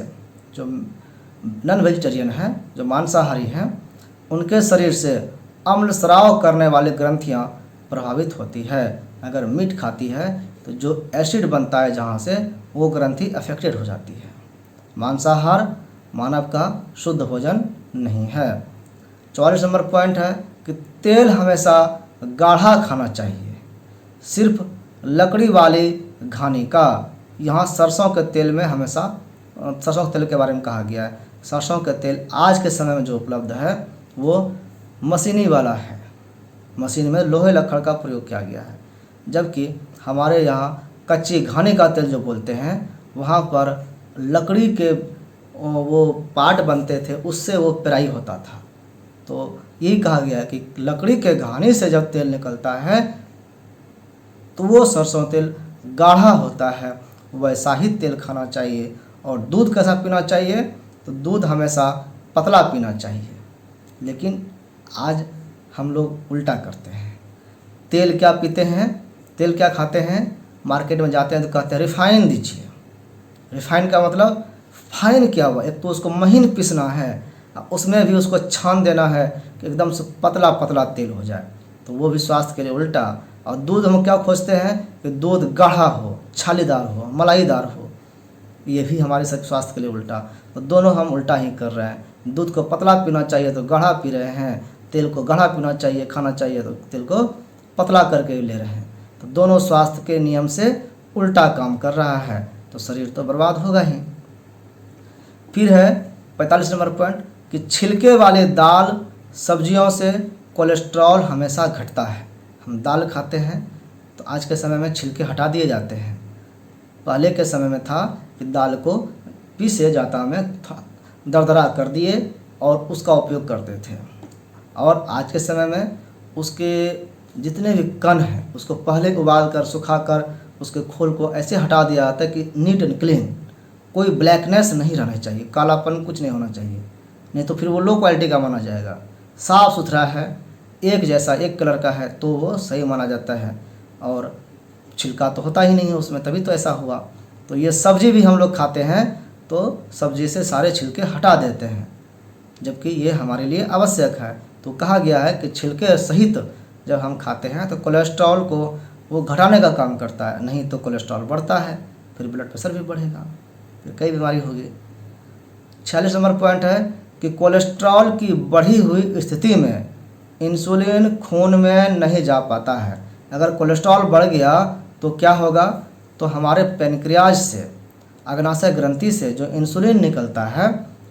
जो नॉन वेजिटेरियन हैं, जो मांसाहारी हैं, उनके शरीर से अम्ल स्राव करने वाली ग्रंथियां प्रभावित होती है। अगर मीट खाती है तो जो एसिड बनता है जहाँ से, वो ग्रंथि अफेक्टेड हो जाती है। मांसाहार मानव का शुद्ध भोजन नहीं है। 44 नंबर पॉइंट है कि तेल हमेशा गाढ़ा खाना चाहिए, सिर्फ लकड़ी वाली घानी का। यहाँ सरसों के तेल में हमेशा सरसों के तेल के बारे में कहा गया है। सरसों का तेल आज के समय में जो उपलब्ध है वो मशीनी वाला है, मशीन में लोहे लक्कड़ का प्रयोग किया गया है। जबकि हमारे यहाँ कच्ची घानी का तेल जो बोलते हैं, वहाँ पर लकड़ी के वो पार्ट बनते थे, उससे वो पेराई होता था। तो यही कहा गया है कि लकड़ी के घानी से जब तेल निकलता है तो वो सरसों तेल गाढ़ा होता है। वैसा ही तेल खाना चाहिए। और दूध कैसा पीना चाहिए, तो दूध हमेशा पतला पीना चाहिए। लेकिन आज हम लोग उल्टा करते हैं। तेल क्या पीते हैं, तेल क्या खाते हैं, मार्केट में जाते हैं तो कहते हैं रिफ़ाइन दीजिए। रिफ़ाइन का मतलब फाइन क्या हुआ, एक तो उसको महीन पीसना है, उसमें भी उसको छान देना है कि एकदम से पतला पतला तेल हो जाए। तो वो भी स्वास्थ्य के लिए उल्टा। और दूध हम क्या खोजते हैं कि दूध गाढ़ा हो, छालीदार हो, मलाईदार हो। ये भी हमारे स्वास्थ्य के लिए उल्टा, तो दोनों हम उल्टा ही कर रहे हैं। दूध को पतला पीना चाहिए तो गाढ़ा पी रहे हैं, तेल को गाढ़ा पीना चाहिए, खाना चाहिए तो तेल को पतला करके ले रहे हैं। तो दोनों स्वास्थ्य के नियम से उल्टा काम कर रहा है, तो शरीर तो बर्बाद होगा ही। फिर है 45 नंबर पॉइंट कि छिलके वाले दाल सब्जियों से कोलेस्ट्रॉल हमेशा घटता है। हम दाल खाते हैं तो आज के समय में छिलके हटा दिए जाते हैं। पहले के समय में था कि दाल को पीसे जाता में दरदरा कर दिए और उसका उपयोग करते थे, और आज के समय में उसके जितने भी कण हैं उसको पहले उबाल कर सुखा कर उसके खोल को ऐसे हटा दिया जाता है कि नीट एंड क्लीन, कोई ब्लैकनेस नहीं रहना चाहिए, कालापन कुछ नहीं होना चाहिए, नहीं तो फिर वो लो क्वालिटी का माना जाएगा। साफ़ सुथरा है, एक जैसा एक कलर का है तो वो सही माना जाता है, और छिलका तो होता ही नहीं है उसमें, तभी तो ऐसा हुआ। तो ये सब्जी भी हम लोग खाते हैं तो सब्जी से सारे छिलके हटा देते हैं, जबकि ये हमारे लिए आवश्यक है। तो कहा गया है कि छिलके सहित जब हम खाते हैं तो कोलेस्ट्रॉल को वो घटाने का काम करता है, नहीं तो कोलेस्ट्रॉल बढ़ता है, फिर ब्लड प्रेशर भी बढ़ेगा, फिर कई बीमारी होगी। 46 नंबर पॉइंट है कि कोलेस्ट्रॉल की बढ़ी हुई स्थिति में इंसुलिन खून में नहीं जा पाता है। अगर कोलेस्ट्रॉल बढ़ गया तो क्या होगा, तो हमारे पेनक्रियाज से, अग्नाशय ग्रंथि से जो इंसुलिन निकलता है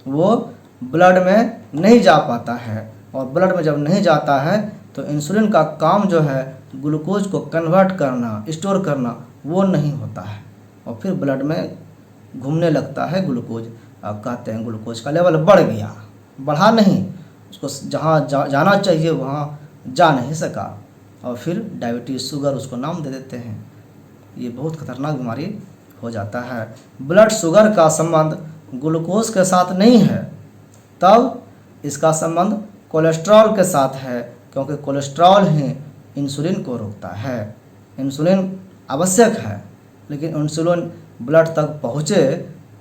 वो ब्लड में नहीं जा पाता है, और ब्लड में जब नहीं जाता है तो इंसुलिन का काम जो है ग्लूकोज को कन्वर्ट करना, स्टोर करना, वो नहीं होता है, और फिर ब्लड में घूमने लगता है ग्लूकोज। अब कहते हैं ग्लूकोज का लेवल बढ़ गया, बढ़ा नहीं, उसको जहाँ जाना चाहिए वहाँ जा नहीं सका, और फिर डायबिटीज़, शुगर उसको नाम दे देते हैं। ये बहुत खतरनाक बीमारी हो जाता है। ब्लड शुगर का संबंध ग्लूकोज के साथ नहीं है, तब इसका संबंध कोलेस्ट्रॉल के साथ है, क्योंकि कोलेस्ट्रॉल ही इंसुलिन को रोकता है। इंसुलिन आवश्यक है, लेकिन इंसुलिन ब्लड तक पहुँचे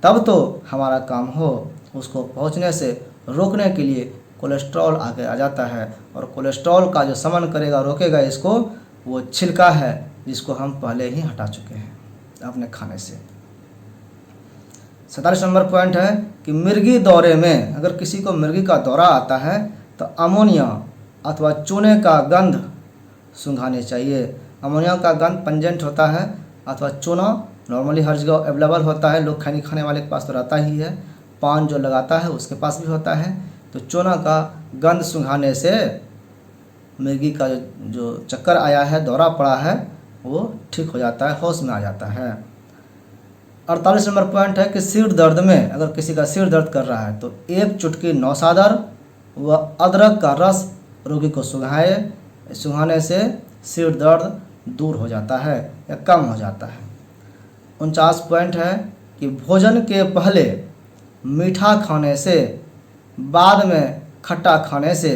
तब तो हमारा काम हो, उसको पहुँचने से रोकने के लिए कोलेस्ट्रॉल आगे आ जाता है, और कोलेस्ट्रॉल का जो समन करेगा, रोकेगा इसको, वो छिलका है जिसको हम पहले ही हटा चुके हैं अपने खाने से। 47 नंबर पॉइंट है कि मिर्गी दौरे में, अगर किसी को मिर्गी का दौरा आता है तो अमोनिया अथवा चूने का गंध सूंघाने चाहिए। अमोनिया का गंध पंजेंट होता है, अथवा चूना नॉर्मली हर जगह अवेलेबल होता है, लोग खैनी खाने वाले के पास तो रहता ही है, पान जो लगाता है उसके पास भी होता है। तो चूना का गंध सूंघाने से मिर्गी का जो चक्कर आया है, दौरा पड़ा है, वो ठीक हो जाता है, होश में आ जाता है। 48 नंबर पॉइंट है कि सिर दर्द में, अगर किसी का सिर दर्द कर रहा है तो एक चुटकी नौसादर व अदरक का रस रोगी को सूंघाने से सिर दर्द दूर हो जाता है या कम हो जाता है। 49 पॉइंट है कि भोजन के पहले मीठा खाने से, बाद में खट्टा खाने से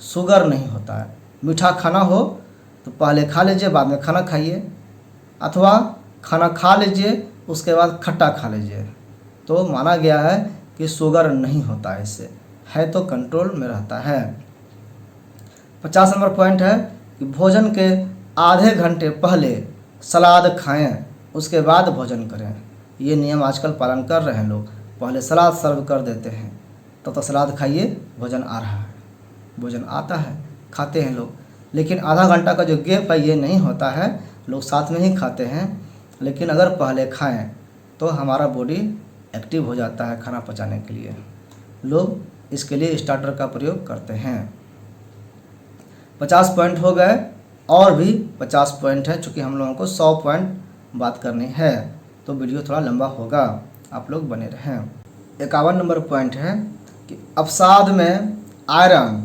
शुगर नहीं होता है। मीठा खाना हो तो पहले खा लीजिए, बाद में खाना खाइए, अथवा खाना खा लीजिए उसके बाद खट्टा खा लीजिए, तो माना गया है कि शुगर नहीं होता है, इससे है तो कंट्रोल में रहता है। 50 नंबर पॉइंट है कि भोजन के आधे घंटे पहले सलाद खाएं, उसके बाद भोजन करें। ये नियम आजकल पालन कर रहे हैं लोग, पहले सलाद सर्व कर देते हैं, तो सलाद खाइए, भोजन आ रहा है, भोजन आता है, खाते हैं लोग। लेकिन आधा घंटा का जो गैप है ये नहीं होता है, लोग साथ में ही खाते हैं। लेकिन अगर पहले खाएं तो हमारा बॉडी एक्टिव हो जाता है खाना पचाने के लिए, लोग इसके लिए स्टार्टर का प्रयोग करते हैं। 50 पॉइंट हो गए, और भी 50 पॉइंट है, चूँकि हम लोगों को 100 पॉइंट बात करनी है तो वीडियो थोड़ा लंबा होगा, आप लोग बने रहें। 51 नंबर पॉइंट है कि अवसाद में आयरन,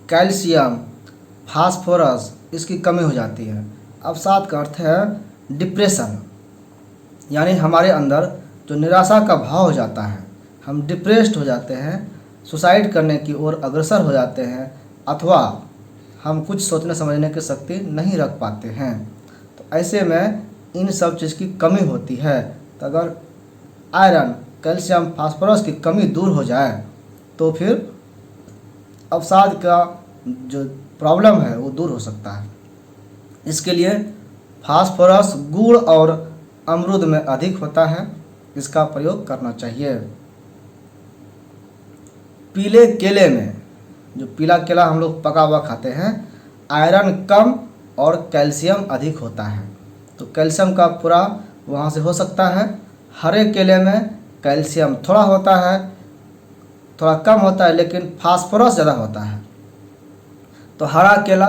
कैल्शियम, फास्फोरस इसकी कमी हो जाती है। अवसाद का अर्थ है डिप्रेशन, यानी हमारे अंदर जो निराशा का भाव हो जाता है, हम डिप्रेस्ड हो जाते हैं, सुसाइड करने की ओर अग्रसर हो जाते हैं, अथवा हम कुछ सोचने समझने की शक्ति नहीं रख पाते हैं। तो ऐसे में इन सब चीज़ की कमी होती है। तो अगर आयरन, कैल्शियम, फास्फोरस की कमी दूर हो जाए तो फिर अवसाद का जो प्रॉब्लम है वो दूर हो सकता है। इसके लिए फास्फोरस गुड़ और अमरूद में अधिक होता है, इसका प्रयोग करना चाहिए। पीले केले में, जो पीला केला हम लोग पका हुआ खाते हैं, आयरन कम और कैल्शियम अधिक होता है, तो कैल्शियम का पूरा वहाँ से हो सकता है। हरे केले में कैल्शियम थोड़ा होता है, थोड़ा कम होता है, लेकिन फास्फोरस ज़्यादा होता है। तो हरा केला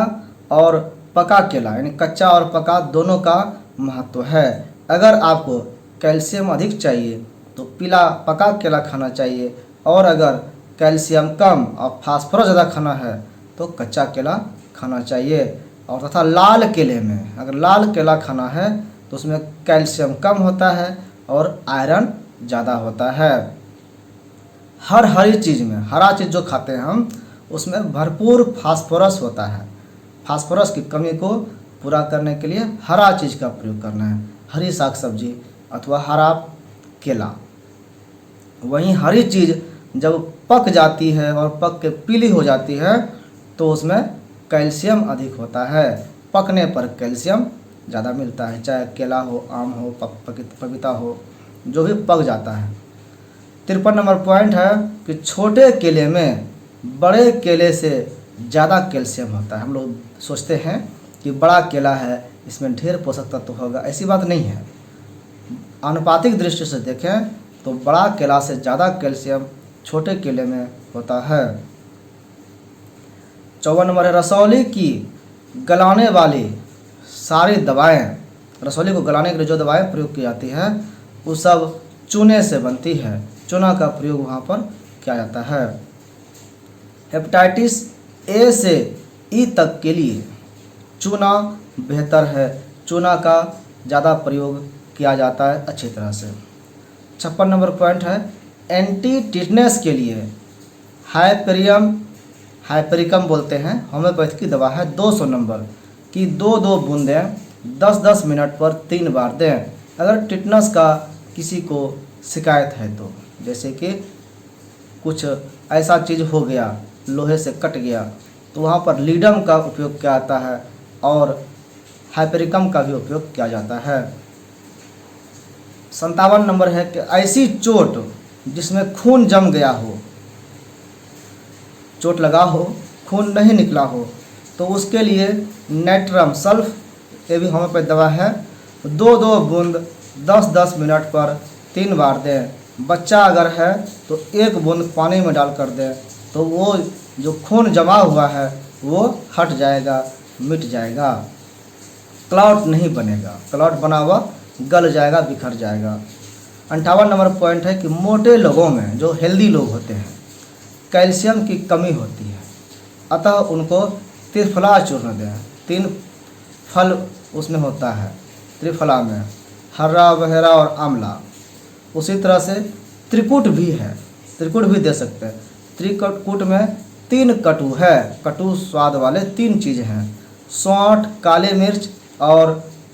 और पका केला यानी कच्चा और पका दोनों का महत्व है। अगर आपको कैल्शियम अधिक चाहिए तो पीला पका केला खाना चाहिए, और अगर कैल्शियम कम और फास्फोरस ज़्यादा खाना है तो कच्चा केला खाना चाहिए। और तथा लाल केले में, अगर लाल केला खाना है तो उसमें कैल्शियम कम होता है और आयरन ज़्यादा होता है। हरी चीज़ में, हरा चीज़ जो खाते हैं हम, उसमें भरपूर फास्फोरस होता है। फास्फोरस की कमी को पूरा करने के लिए हरा चीज़ का प्रयोग करना है, हरी साग सब्जी अथवा हरा केला। वहीं हरी चीज़ जब पक जाती है और पक के पीली हो जाती है तो उसमें कैल्शियम अधिक होता है। पकने पर कैल्शियम ज़्यादा मिलता है, चाहे केला हो, आम हो, पपीता हो, जो भी पक जाता है। 53 नंबर पॉइंट है कि छोटे केले में बड़े केले से ज़्यादा कैल्शियम होता है। हम लोग सोचते हैं कि बड़ा केला है, इसमें ढेर पोषक तत्व होगा, ऐसी बात नहीं है। आनुपातिक दृष्टि से देखें तो बड़ा केला से ज़्यादा कैल्शियम छोटे केले में होता है। 54 नंबर है रसौली की गलाने वाली सारी दवाएं, रसौली को गलाने के लिए जो दवाएं प्रयोग की जाती है वो सब चूने से बनती है। चूना का प्रयोग वहाँ पर किया जाता है। हेपेटाइटिस ए से ई तक के लिए चूना बेहतर है, चूना का ज़्यादा प्रयोग किया जाता है अच्छी तरह से। 56 नंबर पॉइंट है एंटी टिटनेस के लिए हाइपेरिकम बोलते हैं, होम्योपैथी की दवा है। 200 नंबर की 2-2 बूंदें 10-10 मिनट पर 3 बार दें। अगर टिटनेस का किसी को शिकायत है तो, जैसे कि कुछ ऐसा चीज़ हो गया, लोहे से कट गया, तो वहाँ पर लीडम का उपयोग किया जाता है और हाइपेरिकम का भी उपयोग किया जाता है। 57 नंबर है कि ऐसी चोट जिसमें खून जम गया हो, चोट लगा हो, खून नहीं निकला हो, तो उसके लिए नेट्रम सल्फ, ये भी होम्योपैथी दवा है, 2-2 बूंद 10-10 मिनट पर 3 बार दें। बच्चा अगर है तो 1 बूंद पानी में डाल कर दें, तो वो जो खून जमा हुआ है वो हट जाएगा, मिट जाएगा, क्लॉट नहीं बनेगा। क्लॉट बना हुआ गल जाएगा, बिखर जाएगा। 58 नंबर पॉइंट है कि मोटे लोगों में, जो हेल्दी लोग होते हैं, कैल्शियम की कमी होती है, अतः उनको त्रिफला चूर्ण दें। 3 फल उसमें होता है त्रिफला में, हरा, बहरा और आंवला। उसी तरह से त्रिकुट भी है, त्रिकुट भी दे सकते हैं। त्रिकुट में 3 कटु है, कटु स्वाद वाले 3 चीज़ हैं, सौंठ, काली मिर्च और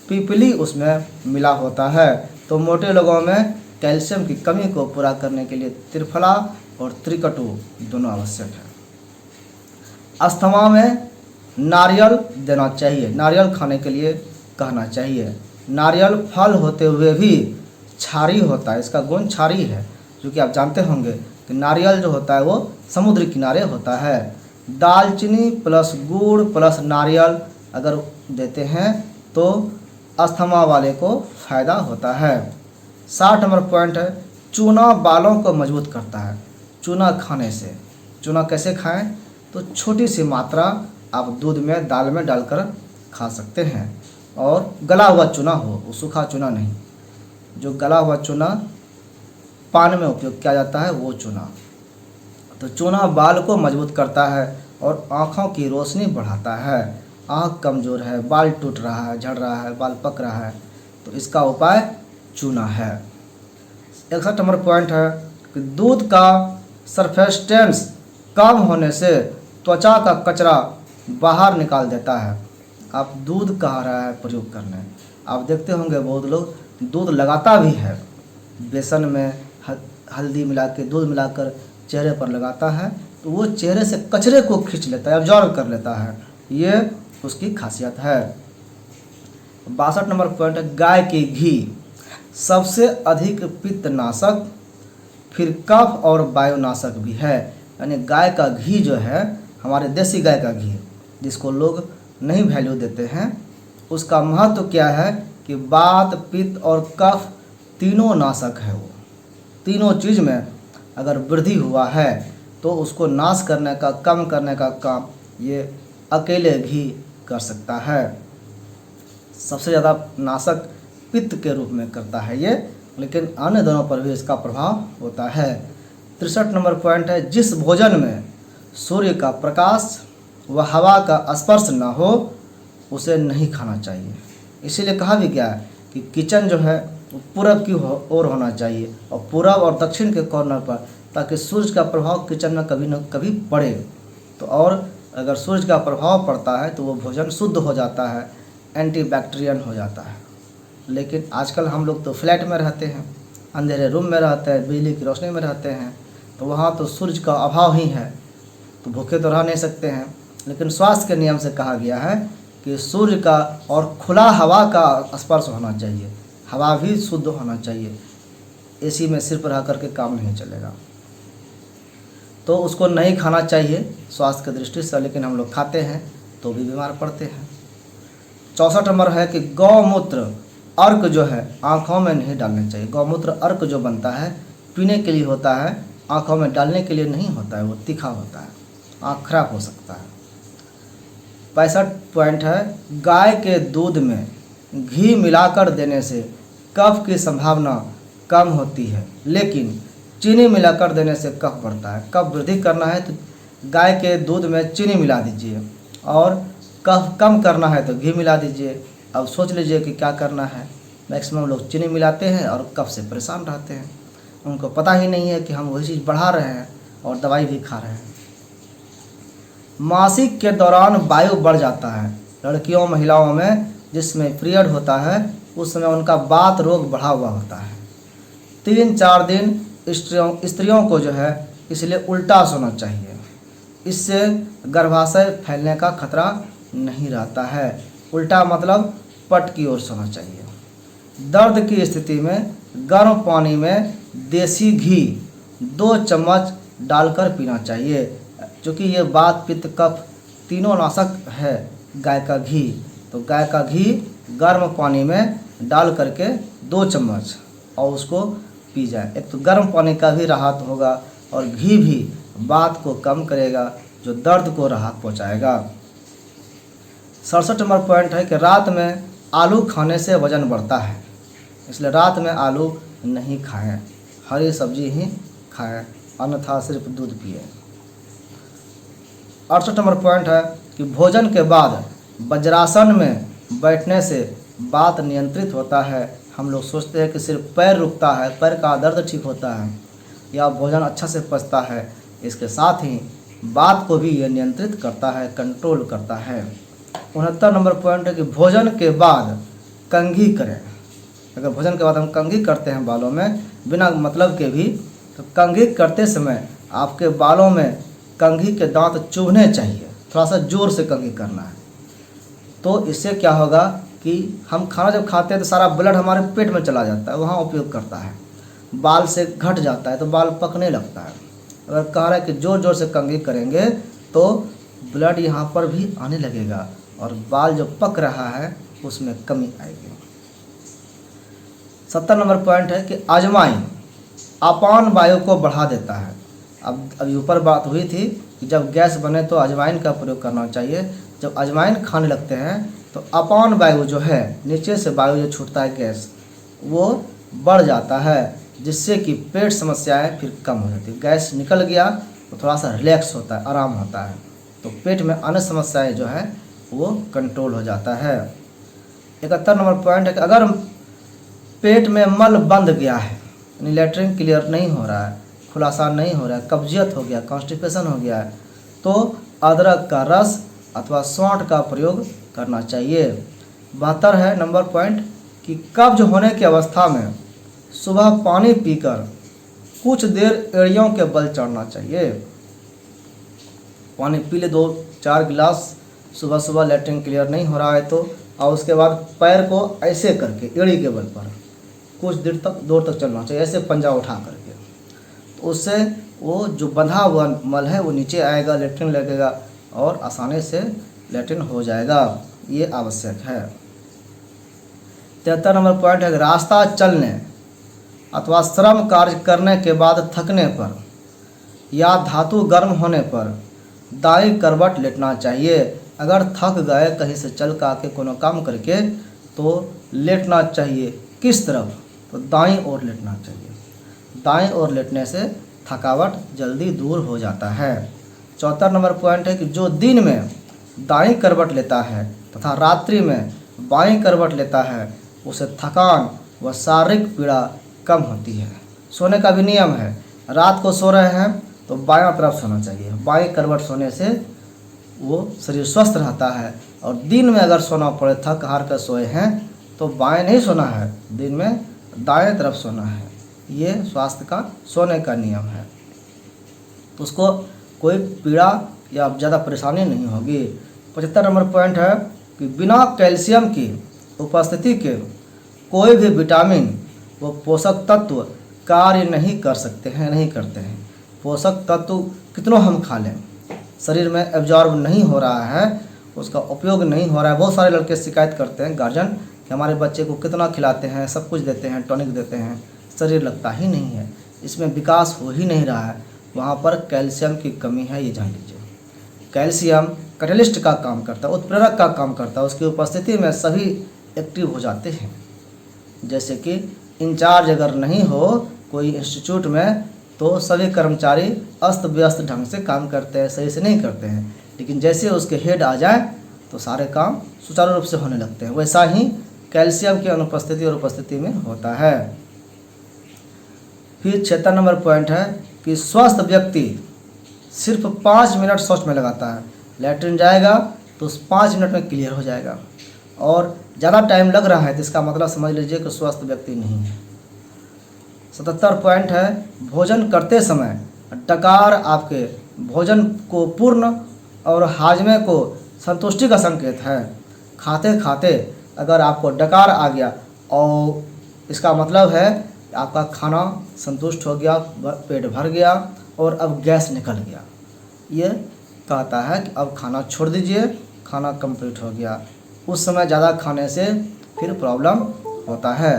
पीपली उसमें मिला होता है। तो मोटे लोगों में कैल्शियम की कमी को पूरा करने के लिए त्रिफला और त्रिकटु दोनों आवश्यक है। अस्थमा में नारियल देना चाहिए, नारियल खाने के लिए कहना चाहिए। नारियल फल होते हुए भी क्षारी होता है, इसका गुण क्षारी है, जो कि आप जानते होंगे कि नारियल जो होता है वो समुद्र किनारे होता है। दालचीनी प्लस गुड़ प्लस नारियल अगर देते हैं तो अस्थमा वाले को फ़ायदा होता है। 60 नंबर पॉइंट है चूना बालों को मजबूत करता है। चूना खाने से, चूना कैसे खाएं, तो छोटी सी मात्रा आप दूध में, दाल में डालकर खा सकते हैं, और गला हुआ चूना हो, वो सूखा चूना नहीं, जो गला हुआ चूना पान में उपयोग किया जाता है वो चूना। तो चूना बाल को मजबूत करता है और आँखों की रोशनी बढ़ाता है। आँख कमज़ोर है, बाल टूट रहा है, झड़ रहा है, बाल पक रहा है, तो इसका उपाय चूना है। 61 नंबर पॉइंट है कि दूध का सरफेक्टेंस कम होने से त्वचा का कचरा बाहर निकाल देता है। आप दूध कहाँ रहा है प्रयोग करने, आप देखते होंगे बहुत लोग दूध लगाता भी है, बेसन में हल्दी मिला के, दूध मिलाकर चेहरे पर लगाता है, तो वो चेहरे से कचरे को खींच लेता है, अब्जॉर्ब कर लेता है, ये उसकी खासियत है। 62 नंबर पॉइंट है गाय के घी सबसे अधिक पित्तनाशक, फिर कफ और वायुनाशक भी है। यानी गाय का घी जो है, हमारे देसी गाय का घी, जिसको लोग नहीं वैल्यू देते हैं, उसका महत्व क्या है कि वात, पित्त और कफ तीनों नाशक है। वो तीनों चीज़ में अगर वृद्धि हुआ है तो उसको नाश करने का, कम करने का काम ये अकेले घी कर सकता है। सबसे ज़्यादा नाशक पित्त के रूप में करता है ये, लेकिन अन्य दोनों पर भी इसका प्रभाव होता है। 63 नंबर पॉइंट है जिस भोजन में सूर्य का प्रकाश व हवा का स्पर्श न हो उसे नहीं खाना चाहिए। इसीलिए कहा भी गया है कि किचन जो है वो पूरब की ओर होना चाहिए और पूरब और दक्षिण के कॉर्नर पर, ताकि सूर्य का प्रभाव किचन में कभी न कभी पड़े। तो और अगर सूर्य का प्रभाव पड़ता है तो वो भोजन शुद्ध हो जाता है, एंटीबैक्टीरियन हो जाता है। लेकिन आजकल हम लोग तो फ्लैट में रहते हैं, अंधेरे रूम में रहते हैं, बिजली की रोशनी में रहते हैं, तो वहाँ तो सूर्य का अभाव ही है, तो भूखे तो रह नहीं सकते हैं। लेकिन स्वास्थ्य के नियम से कहा गया है कि सूर्य का और खुला हवा का स्पर्श होना चाहिए, हवा भी शुद्ध होना चाहिए। एसी में सिर्फ रह करके काम नहीं चलेगा, तो उसको नहीं खाना चाहिए स्वास्थ्य की दृष्टि से, लेकिन हम लोग खाते हैं तो भी बीमार पड़ते हैं। 64 नंबर है कि गौमूत्र अर्क जो है आँखों में नहीं डालने चाहिए। गौमूत्र अर्क जो बनता है पीने के लिए होता है, आँखों में डालने के लिए नहीं होता है, वो तीखा होता है, आँख खराब हो सकता है। 65 पॉइंट है गाय के दूध में घी मिलाकर देने से कफ की संभावना कम होती है, लेकिन चीनी मिलाकर देने से कफ बढ़ता है। कफ वृद्धि करना है तो गाय के दूध में चीनी मिला दीजिए, और कफ कम करना है तो घी मिला दीजिए। अब सोच लीजिए कि क्या करना है। मैक्सिमम लोग चीनी मिलाते हैं और कफ से परेशान रहते हैं, उनको पता ही नहीं है कि हम वही चीज़ बढ़ा रहे हैं और दवाई भी खा रहे हैं। मासिक के दौरान वायु बढ़ जाता है। लड़कियों महिलाओं में जिसमें पीरियड होता है उस समय उनका वात रोग बढ़ा हुआ होता है। 3-4 दिन स्त्रियों को जो है इसलिए उल्टा सोना चाहिए, इससे गर्भाशय फैलने का खतरा नहीं रहता है। उल्टा मतलब पट की ओर सोना चाहिए। दर्द की स्थिति में गर्म पानी में देसी घी 2 चम्मच डालकर पीना चाहिए, क्योंकि ये वात, पित्त, कफ तीनों नाशक है गाय का घी। तो गाय का घी गर्म पानी में डाल करके 2 चम्मच और उसको पी जाए। एक तो गर्म पानी का भी राहत होगा और घी भी वात को कम करेगा, जो दर्द को राहत पहुंचाएगा। 67 नंबर पॉइंट है कि रात में आलू खाने से वजन बढ़ता है, इसलिए रात में आलू नहीं खाएं, हरी सब्जी ही खाएं, अन्यथा सिर्फ दूध पिए। 68 नंबर पॉइंट है कि भोजन के बाद वज्रासन में बैठने से वात नियंत्रित होता है। हम लोग सोचते हैं कि सिर्फ पैर रुकता है, पैर का दर्द ठीक होता है या भोजन अच्छा से पचता है, इसके साथ ही वात को भी ये नियंत्रित करता है, कंट्रोल करता है। 69 नंबर पॉइंट है कि भोजन के बाद कंघी करें। अगर भोजन के बाद हम कंघी करते हैं बालों में बिना मतलब के भी, तो कंघी करते समय आपके बालों में कंघी के दांत चुभने चाहिए, थोड़ा सा जोर से कंघी करना है। तो इससे क्या होगा कि हम खाना जब खाते हैं तो सारा ब्लड हमारे पेट में चला जाता है, वहाँ उपयोग करता है, बाल से घट जाता है तो बाल पकने लगता है। अगर कह रहा है कि जोर जोर से कंघी करेंगे तो ब्लड यहाँ पर भी आने लगेगा और बाल जो पक रहा है उसमें कमी आएगी। 70 नंबर पॉइंट है कि अजवाइन अपान वायु को बढ़ा देता है। अब अभी ऊपर बात हुई थी कि जब गैस बने तो अजवाइन का प्रयोग करना चाहिए। जब अजवाइन खाने लगते हैं तो अपान वायु जो है, नीचे से वायु जो छूटता है गैस, वो बढ़ जाता है, जिससे कि पेट समस्याएं फिर कम हो जाती है। गैस निकल गया तो थोड़ा सा रिलैक्स होता है, आराम होता है, तो पेट में अन्य समस्याएं जो है वो कंट्रोल हो जाता है। 71 नंबर पॉइंट है कि अगर पेट में मल बंध गया है, यानी लेटरिन क्लियर नहीं हो रहा है, खुलासा नहीं हो रहा है, कब्जियत हो गया, कॉन्स्टिपेशन हो गया है, तो अदरक का रस अथवा सौंठ का प्रयोग करना चाहिए। 72 है नंबर पॉइंट कि कब्ज होने की अवस्था में सुबह पानी पीकर कुछ देर एड़ियों के बल चढ़ना चाहिए। पानी पी ले 2-4 गिलास, सुबह सुबह लेटरिन क्लियर नहीं हो रहा है तो और उसके बाद पैर को ऐसे करके एड़ी के बल पर कुछ दूर तक चलना चाहिए, ऐसे पंजा उठा करके। तो उससे वो जो बंधा हुआ मल है वो नीचे आएगा, लेट्रिन लगेगा और आसानी से लेट्रिन हो जाएगा। ये आवश्यक है। 73 नंबर पॉइंट है, रास्ता चलने अथवा श्रम कार्य करने के बाद थकने पर या धातु गर्म होने पर दाईं करवट लेटना चाहिए। अगर थक गए कहीं से चल का के कोनो काम करके तो लेटना चाहिए। किस तरफ? तो दाईं ओर लेटना चाहिए। दाईं ओर लेटने से थकावट जल्दी दूर हो जाता है। 74 नंबर पॉइंट है कि जो दिन में दाईं करवट लेता है तथा रात्रि में बाईं करवट लेता है उसे थकान व शारीरिक पीड़ा कम होती है। सोने का भी नियम है, रात को सो रहे हैं तो बायां तरफ सोना चाहिए। बाईं करवट सोने से वो शरीर स्वस्थ रहता है। और दिन में अगर सोना पड़े, थक हार कर सोए हैं तो बाएं नहीं सोना है, दिन में दाएं तरफ सोना है। ये स्वास्थ्य का सोने का नियम है, तो उसको कोई पीड़ा या ज़्यादा परेशानी नहीं होगी। 75 नंबर पॉइंट है कि बिना कैल्शियम की उपस्थिति के कोई भी विटामिन व पोषक तत्व कार्य नहीं कर सकते हैं, नहीं करते हैं। पोषक तत्व कितनों हम खा लें, शरीर में एब्जॉर्ब नहीं हो रहा है, उसका उपयोग नहीं हो रहा है। बहुत सारे लड़के शिकायत करते हैं गार्जियन कि हमारे बच्चे को कितना खिलाते हैं, सब कुछ देते हैं, टॉनिक देते हैं, शरीर लगता ही नहीं है, इसमें विकास हो ही नहीं रहा है। वहाँ पर कैल्शियम की कमी है, ये जान लीजिए। कैल्शियम कैटलिस्ट का काम करता है, उत्प्रेरक का काम करता है। उसकी उपस्थिति में सभी एक्टिव हो जाते हैं। जैसे कि इंचार्ज अगर नहीं हो कोई इंस्टीट्यूट में तो सभी कर्मचारी अस्त व्यस्त ढंग से काम करते हैं, सही से नहीं करते हैं। लेकिन जैसे उसके हेड आ जाए तो सारे काम सुचारू रूप से होने लगते हैं। वैसा ही कैल्शियम की अनुपस्थिति और उपस्थिति में होता है। फिर 76 नंबर पॉइंट है कि स्वस्थ व्यक्ति सिर्फ 5 मिनट शौच में लगाता है। लैट्रिन जाएगा तो 5 मिनट में क्लियर हो जाएगा, और ज़्यादा टाइम लग रहा है तो इसका मतलब समझ लीजिए कि स्वस्थ व्यक्ति नहीं है। 77 पॉइंट है, भोजन करते समय डकार आपके भोजन को पूर्ण और हाजमे को संतुष्टि का संकेत है। खाते खाते अगर आपको डकार आ गया और इसका मतलब है आपका खाना संतुष्ट हो गया, पेट भर गया और अब गैस निकल गया। ये कहता है कि अब खाना छोड़ दीजिए, खाना कंप्लीट हो गया। उस समय ज़्यादा खाने से फिर प्रॉब्लम होता है।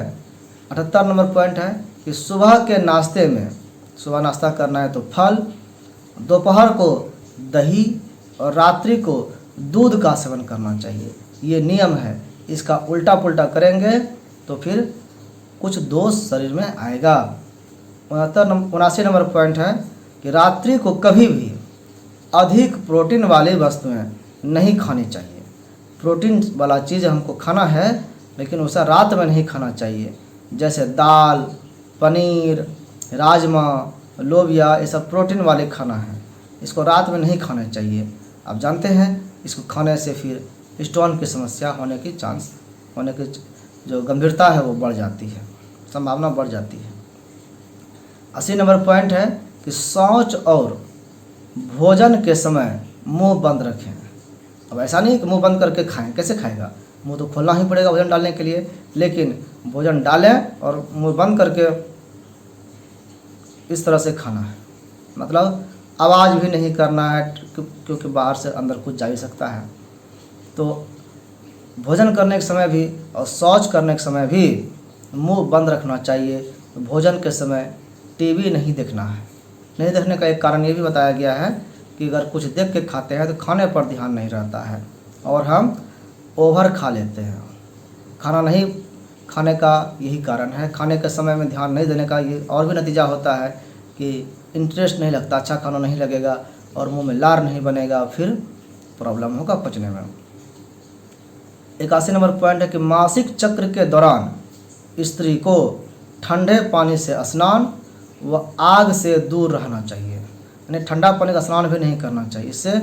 78 नंबर पॉइंट है कि सुबह के नाश्ते में, सुबह नाश्ता करना है तो फल, दोपहर को दही और रात्रि को दूध का सेवन करना चाहिए। ये नियम है, इसका उल्टा पुल्टा करेंगे तो फिर कुछ दोष शरीर में आएगा। 79 नंबर पॉइंट है कि रात्रि को कभी भी अधिक प्रोटीन वाली वस्तुएं नहीं खानी चाहिए। प्रोटीन वाला चीज़ हमको खाना है लेकिन उसे रात में नहीं खाना चाहिए। जैसे दाल, पनीर, राजमा, लोबिया, ये सब प्रोटीन वाले खाना है, इसको रात में नहीं खाना चाहिए। आप जानते हैं इसको खाने से फिर स्टोन की समस्या होने की चांस होने की जो गंभीरता है वो बढ़ जाती है, संभावना बढ़ जाती है। 80 नंबर पॉइंट है कि शौच और भोजन के समय मुंह बंद रखें। अब ऐसा नहीं कि मुंह बंद करके खाएं, कैसे खाएगा, मुंह तो खोलना ही पड़ेगा भोजन डालने के लिए। लेकिन भोजन डालें और मुंह बंद करके इस तरह से खाना है, मतलब आवाज़ भी नहीं करना है क्योंकि बाहर से अंदर कुछ जा ही सकता है। तो भोजन करने के समय भी और शौच करने के समय भी मुंह बंद रखना चाहिए। भोजन के समय टीवी नहीं देखना है। नहीं देखने का एक कारण ये भी बताया गया है कि अगर कुछ देख के खाते हैं तो खाने पर ध्यान नहीं रहता है और हम ओवर खा लेते हैं। खाना नहीं खाने का यही कारण है। खाने के समय में ध्यान नहीं देने का ये और भी नतीजा होता है कि इंटरेस्ट नहीं लगता, अच्छा खाना नहीं लगेगा और मुंह में लार नहीं बनेगा, फिर प्रॉब्लम होगा पचने में। 81 नंबर पॉइंट है कि मासिक चक्र के दौरान स्त्री को ठंडे पानी से स्नान व आग से दूर रहना चाहिए। यानी ठंडा पानी का स्नान भी नहीं करना चाहिए, इससे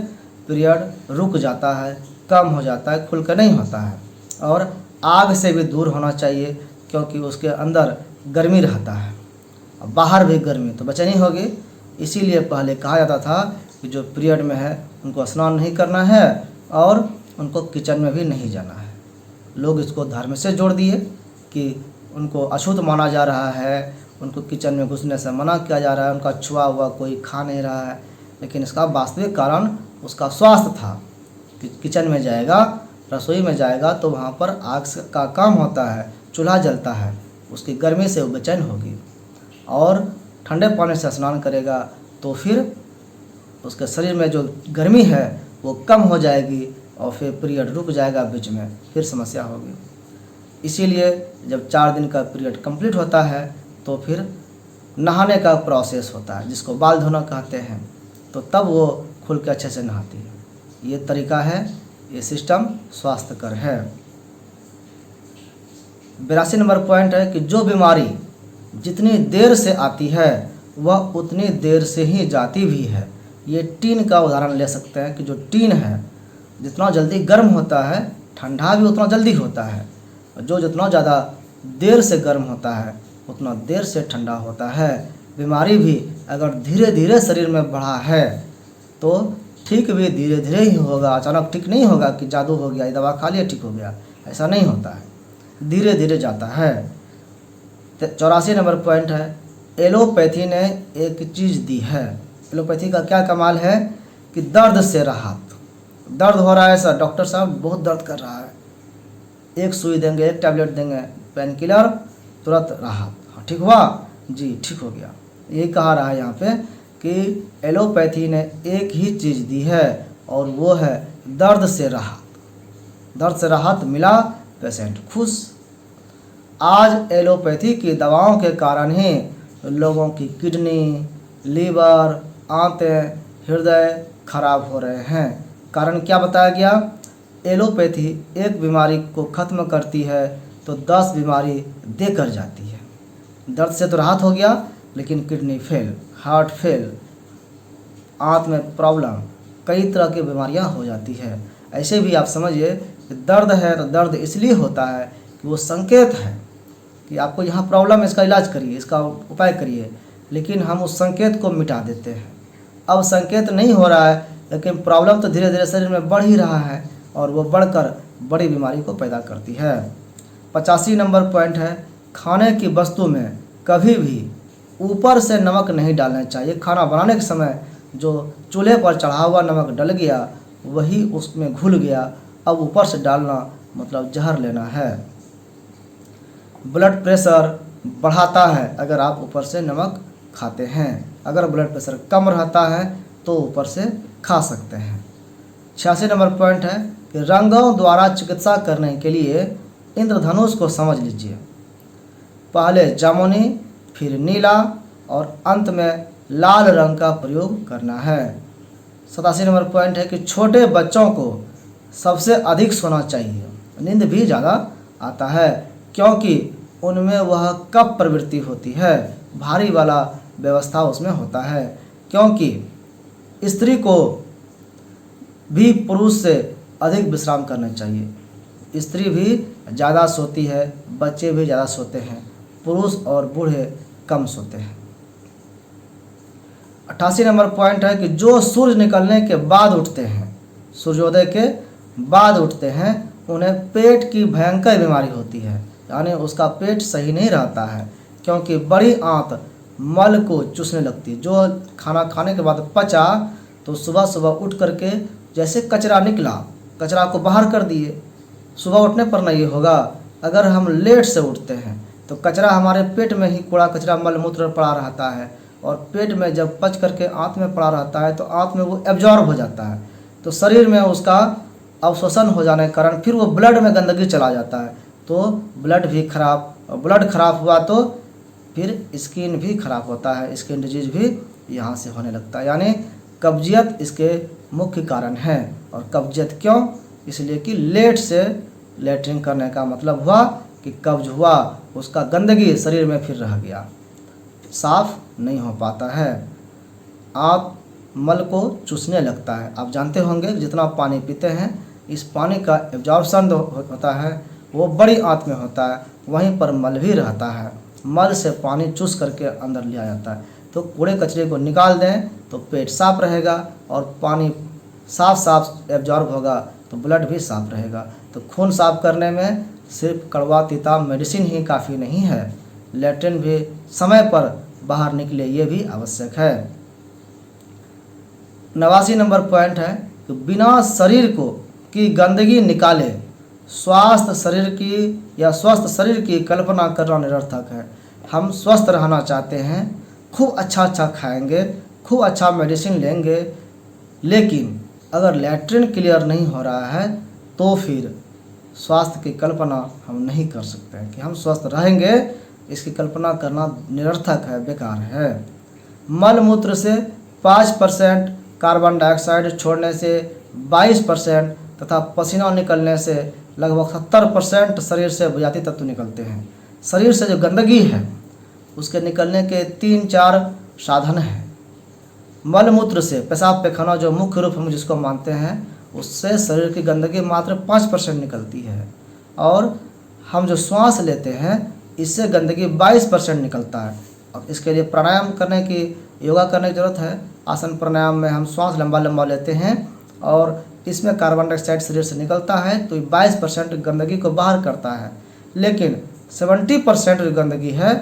पीरियड रुक जाता है, कम हो जाता है, खुल कर नहीं होता है। और आग से भी दूर होना चाहिए क्योंकि उसके अंदर गर्मी रहता है, बाहर भी गर्मी, तो बेचैनी होगी। इसीलिए पहले कहा जाता था कि जो पीरियड में है उनको स्नान नहीं करना है और उनको किचन में भी नहीं जाना है। लोग इसको धर्म से जोड़ दिए कि उनको अशुद्ध माना जा रहा है, उनको किचन में घुसने से मना किया जा रहा है, उनका छुआ हुआ कोई खा नहीं रहा है। लेकिन इसका वास्तविक कारण उसका स्वास्थ्य था कि किचन में जाएगा, रसोई में जाएगा तो वहाँ पर आग का काम होता है, चूल्हा जलता है, उसकी गर्मी से वो बेचैन होगी और ठंडे पानी से स्नान करेगा तो फिर उसके शरीर में जो गर्मी है वो कम हो जाएगी और फिर पीरियड रुक जाएगा, बीच में फिर समस्या होगी। इसीलिए जब 4 दिन का पीरियड कंप्लीट होता है तो फिर नहाने का प्रोसेस होता है, जिसको बाल धोना कहते हैं, तो तब वो खुल के अच्छे से नहाती है। ये तरीका है, ये सिस्टम स्वास्थ्यकर है। 82 नंबर पॉइंट है कि जो बीमारी जितनी देर से आती है वह उतनी देर से ही जाती भी है। ये टीन का उदाहरण ले सकते हैं कि जो टीन है जितना जल्दी गर्म होता है ठंडा भी उतना जल्दी होता है, जो जितना ज़्यादा देर से गर्म होता है उतना देर से ठंडा होता है। बीमारी भी अगर धीरे धीरे शरीर में बढ़ा है तो ठीक भी धीरे धीरे ही होगा, अचानक ठीक नहीं होगा कि जादू हो गया, ये दवा खा लिया ठीक हो गया, ऐसा नहीं होता है, धीरे धीरे जाता है। 84 नंबर पॉइंट है, एलोपैथी ने एक चीज़ दी है। एलोपैथी का क्या कमाल है कि दर्द से राहत। दर्द हो रहा है सर, डॉक्टर साहब बहुत दर्द कर रहा है, एक सुई देंगे, एक टैबलेट देंगे, पेन किलर, तुरंत राहत, हाँ ठीक हुआ जी, ठीक हो गया। यही कहा रहा है यहाँ पे कि एलोपैथी ने एक ही चीज़ दी है और वो है दर्द से राहत। दर्द से राहत मिला, पेशेंट खुश। आज एलोपैथी की दवाओं के कारण ही लोगों की किडनी, लीवर, आंतें, हृदय खराब हो रहे हैं। कारण क्या बताया गया? एलोपैथी एक बीमारी को ख़त्म करती है तो 10 बीमारी देकर जाती है। दर्द से तो राहत हो गया, लेकिन किडनी फेल, हार्ट फेल, आंत में प्रॉब्लम, कई तरह की बीमारियां हो जाती है। ऐसे भी आप समझिए कि दर्द है तो दर्द इसलिए होता है कि वो संकेत है कि आपको यहाँ प्रॉब्लम है, इसका इलाज करिए, इसका उपाय करिए, लेकिन हम उस संकेत को मिटा देते हैं। अब संकेत नहीं हो रहा है, लेकिन प्रॉब्लम तो धीरे धीरे शरीर में बढ़ ही रहा है और वो बढ़कर बड़ी बीमारी को पैदा करती है। 85 नंबर पॉइंट है, खाने की वस्तु में कभी भी ऊपर से नमक नहीं डालना चाहिए। खाना बनाने के समय जो चूल्हे पर चढ़ा हुआ नमक डल गया वही उसमें घुल गया, अब ऊपर से डालना मतलब जहर लेना है। ब्लड प्रेशर बढ़ाता है अगर आप ऊपर से नमक खाते हैं। अगर ब्लड प्रेशर कम रहता है तो ऊपर से खा सकते हैं। 86 नंबर पॉइंट है कि रंगों द्वारा चिकित्सा करने के लिए इंद्रधनुष को समझ लीजिए। पहले जामुनी, फिर नीला और अंत में लाल रंग का प्रयोग करना है। 87 नंबर पॉइंट है कि छोटे बच्चों को सबसे अधिक सोना चाहिए। नींद भी ज़्यादा आता है क्योंकि उनमें वह कफ प्रवृत्ति होती है, भारी वाला व्यवस्था उसमें होता है। क्योंकि स्त्री को भी पुरुष से अधिक विश्राम करना चाहिए। स्त्री भी ज़्यादा सोती है, बच्चे भी ज़्यादा सोते हैं, पुरुष और बूढ़े कम सोते हैं। 88 नंबर पॉइंट है कि जो सूर्य निकलने के बाद उठते हैं, सूर्योदय के बाद उठते हैं, उन्हें पेट की भयंकर बीमारी होती है, यानी उसका पेट सही नहीं रहता है क्योंकि बड़ी आंत मल को चूसने लगती है। जो खाना खाने के बाद पचा तो सुबह सुबह उठ करके जैसे कचरा निकला, कचरा को बाहर कर दिए। सुबह उठने पर नहीं होगा। अगर हम लेट से उठते हैं तो कचरा हमारे पेट में ही, कूड़ा कचरा मल मूत्र पड़ा रहता है और पेट में जब पच करके आंत में पड़ा रहता है तो आंत में वो एब्जॉर्ब हो जाता है, तो शरीर में उसका अवशोषण हो जाने के कारण फिर वो ब्लड में गंदगी चला जाता है, तो ब्लड भी खराब, और ब्लड खराब हुआ तो फिर स्किन भी खराब होता है, स्किन डिजीज भी यहाँ से होने लगता है। यानी कब्जियत इसके मुख्य कारण है। और कब्जियत क्यों? इसलिए कि लेट से लेटरिन करने का मतलब हुआ कि कब्ज हुआ, उसका गंदगी शरीर में फिर रह गया, साफ नहीं हो पाता है, आप मल को चूसने लगता है। आप जानते होंगे जितना पानी पीते हैं इस पानी का एब्जॉर्प्शन होता है वो बड़ी आंत में होता है, वहीं पर मल भी रहता है, मल से पानी चूस करके अंदर लिया जाता है। तो कूड़े कचरे को निकाल दें तो पेट साफ रहेगा और पानी साफ साफ एब्जॉर्ब होगा, तो ब्लड भी साफ रहेगा। तो खून साफ करने में सिर्फ कड़वा तीता मेडिसिन ही काफ़ी नहीं है, लैट्रिन भी समय पर बाहर निकले ये भी आवश्यक है। 89 नंबर पॉइंट है कि बिना शरीर को की गंदगी निकाले स्वस्थ शरीर की कल्पना करना निरर्थक है। हम स्वस्थ रहना चाहते हैं, खूब अच्छा खाएंगे, खूब अच्छा मेडिसिन लेंगे, लेकिन अगर लैट्रिन क्लियर नहीं हो रहा है तो फिर स्वास्थ्य की कल्पना हम नहीं कर सकते हैं कि हम स्वस्थ रहेंगे। इसकी कल्पना करना निरर्थक है, बेकार है। मल मूत्र से 5% कार्बन डाइऑक्साइड छोड़ने से 22% तथा पसीना निकलने से लगभग 70% शरीर से बुझाती तत्व निकलते हैं। शरीर से जो गंदगी है उसके निकलने के 3-4 साधन हैं। मल मूत्र से, पेशाब पैखाना जो मुख्य रूप हम जिसको मानते हैं, उससे शरीर की गंदगी मात्र 5% निकलती है। और हम जो श्वास लेते हैं इससे गंदगी 22% निकलता है। अब इसके लिए प्राणायाम करने की, योगा करने की ज़रूरत है। आसन प्राणायाम में हम श्वास लंबा लंबा लेते हैं और इसमें कार्बन डाइऑक्साइड शरीर से निकलता है तो 22% गंदगी को बाहर करता है। लेकिन 70% जो गंदगी है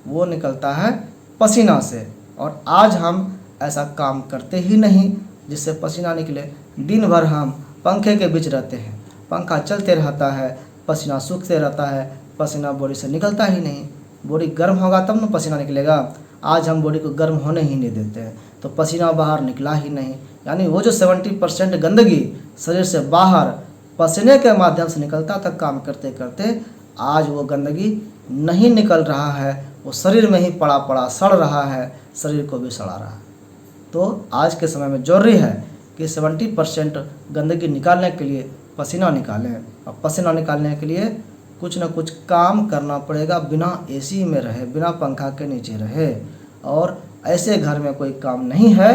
वो निकलता है पसीना से, और आज हम ऐसा काम करते ही नहीं जिससे पसीना निकले। दिन भर हम पंखे के बीच रहते हैं, पंखा चलते रहता है, पसीना सूखते रहता है, पसीना बॉडी से निकलता ही नहीं। बॉडी गर्म होगा तब ना पसीना निकलेगा। आज हम बॉडी को गर्म होने ही नहीं देते हैं तो पसीना बाहर निकला ही नहीं। यानी वो जो 70% गंदगी शरीर से बाहर पसीने के माध्यम से निकलता था, काम करते करते आज वो गंदगी नहीं निकल रहा है, वो शरीर में ही पड़ा पड़ा सड़ रहा है, शरीर को भी सड़ा रहा है। तो आज के समय में जरूरी है कि 70% गंदगी निकालने के लिए पसीना निकालें, और पसीना निकालने के लिए कुछ न कुछ काम करना पड़ेगा। बिना एसी में रहे, बिना पंखा के नीचे रहे, और ऐसे घर में कोई काम नहीं है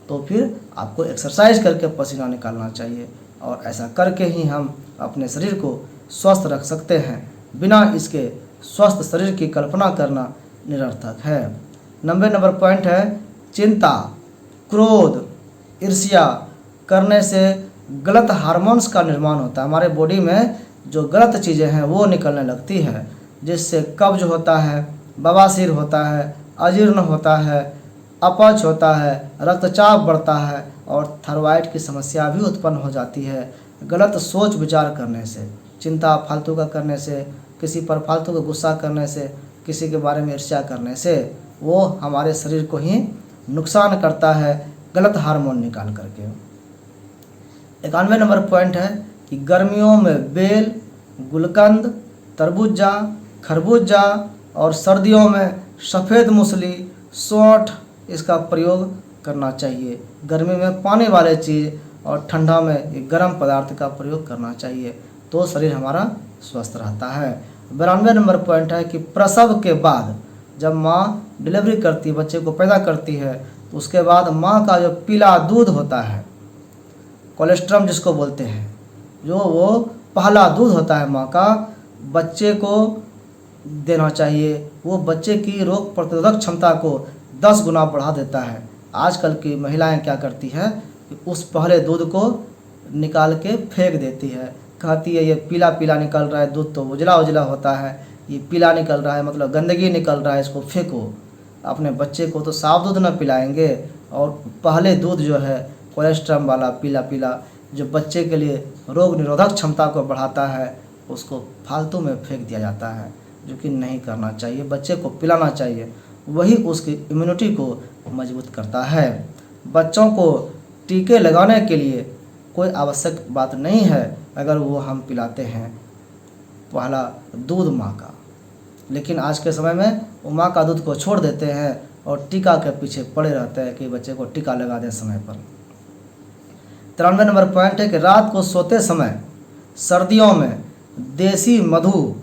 तो फिर आपको एक्सरसाइज करके पसीना निकालना चाहिए, और ऐसा करके ही हम अपने शरीर को स्वस्थ रख सकते हैं। बिना इसके स्वस्थ शरीर की कल्पना करना निरर्थक है। 90 नंबर पॉइंट है चिंता, क्रोध, ईर्ष्या करने से गलत हार्मोन्स का निर्माण होता है। हमारे बॉडी में जो गलत चीज़ें हैं वो निकलने लगती है, जिससे कब्ज होता है, बवासीर होता है, अजीर्ण होता है, अपच होता है, रक्तचाप बढ़ता है और थायराइड की समस्या भी उत्पन्न हो जाती है। गलत सोच विचार करने से, चिंता फालतू का करने से, किसी पर फालतू का गुस्सा करने से, किसी के बारे में ईर्ष्या करने से वो हमारे शरीर को ही नुकसान करता है, गलत हार्मोन निकाल करके। 91 नंबर पॉइंट है कि गर्मियों में बेल, गुलकंद, तरबूजा, खरबूजा और सर्दियों में सफ़ेद मूसली, सौंठ इसका प्रयोग करना चाहिए। गर्मी में पानी वाले चीज़ और ठंडा में गर्म पदार्थ का प्रयोग करना चाहिए, तो शरीर हमारा स्वस्थ रहता है। 92 नंबर पॉइंट है कि प्रसव के बाद जब माँ डिलीवरी करती, बच्चे को पैदा करती है, तो उसके बाद माँ का जो पीला दूध होता है, कोलेस्ट्रम जिसको बोलते हैं, जो वो पहला दूध होता है माँ का, बच्चे को देना चाहिए। वो बच्चे की रोग प्रतिरोधक क्षमता को 10 गुना बढ़ा देता है। आजकल की महिलाएं क्या करती हैं कि उस पहले दूध को निकाल के फेंक देती है, कहती है ये पीला पीला निकल रहा है, दूध तो उजला उजला होता है, ये पीला निकल रहा है मतलब गंदगी निकल रहा है, इसको फेंको। अपने बच्चे को तो साफ दूध न पिलाएंगे, और पहले दूध जो है कोलेस्ट्रम वाला पीला पीला जो बच्चे के लिए रोग निरोधक क्षमता को बढ़ाता है, उसको फालतू में फेंक दिया जाता है, जो कि नहीं करना चाहिए। बच्चे को पिलाना चाहिए, वही उसकी इम्यूनिटी को मजबूत करता है। बच्चों को टीके लगाने के लिए कोई आवश्यक बात नहीं है अगर वो हम पिलाते हैं पहला दूध माँ का, लेकिन आज के समय में वो माँ का दूध को छोड़ देते हैं और टीका के पीछे पड़े रहते हैं कि बच्चे को टीका लगा दें समय पर। 93 नंबर पॉइंट है कि रात को सोते समय सर्दियों में देसी मधु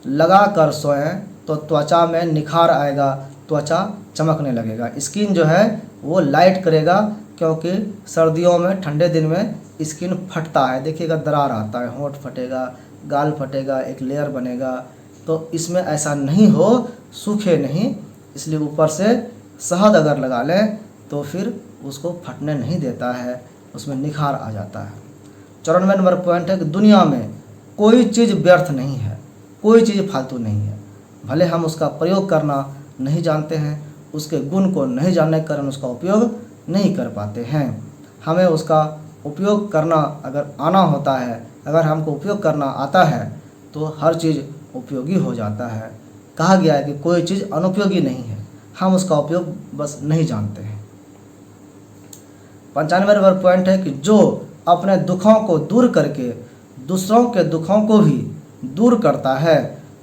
लगा कर सोएं तो त्वचा में निखार आएगा, त्वचा चमकने लगेगा, स्किन जो है वो लाइट करेगा, क्योंकि सर्दियों में ठंडे दिन में स्किन फटता है। देखिएगा दरार आता है, होंठ फटेगा, गाल फटेगा, एक लेयर बनेगा। तो इसमें ऐसा नहीं हो, सूखे नहीं, इसलिए ऊपर से शहद अगर लगा लें तो फिर उसको फटने नहीं देता है, उसमें निखार आ जाता है। 94 नंबर पॉइंट है कि दुनिया में कोई चीज़ व्यर्थ नहीं है, कोई चीज़ फालतू नहीं है। भले हम उसका प्रयोग करना नहीं जानते हैं, उसके गुण को नहीं जानने के कारण उसका उपयोग नहीं कर पाते हैं। हमें उसका उपयोग करना अगर आना होता है, अगर हमको उपयोग करना आता है तो हर चीज़ उपयोगी हो जाता है। कहा गया है कि कोई चीज़ अनुपयोगी नहीं है, हम उसका उपयोग बस नहीं जानते हैं। 95 नंबर पॉइंट है कि जो अपने दुखों को दूर करके दूसरों के दुखों को भी दूर करता है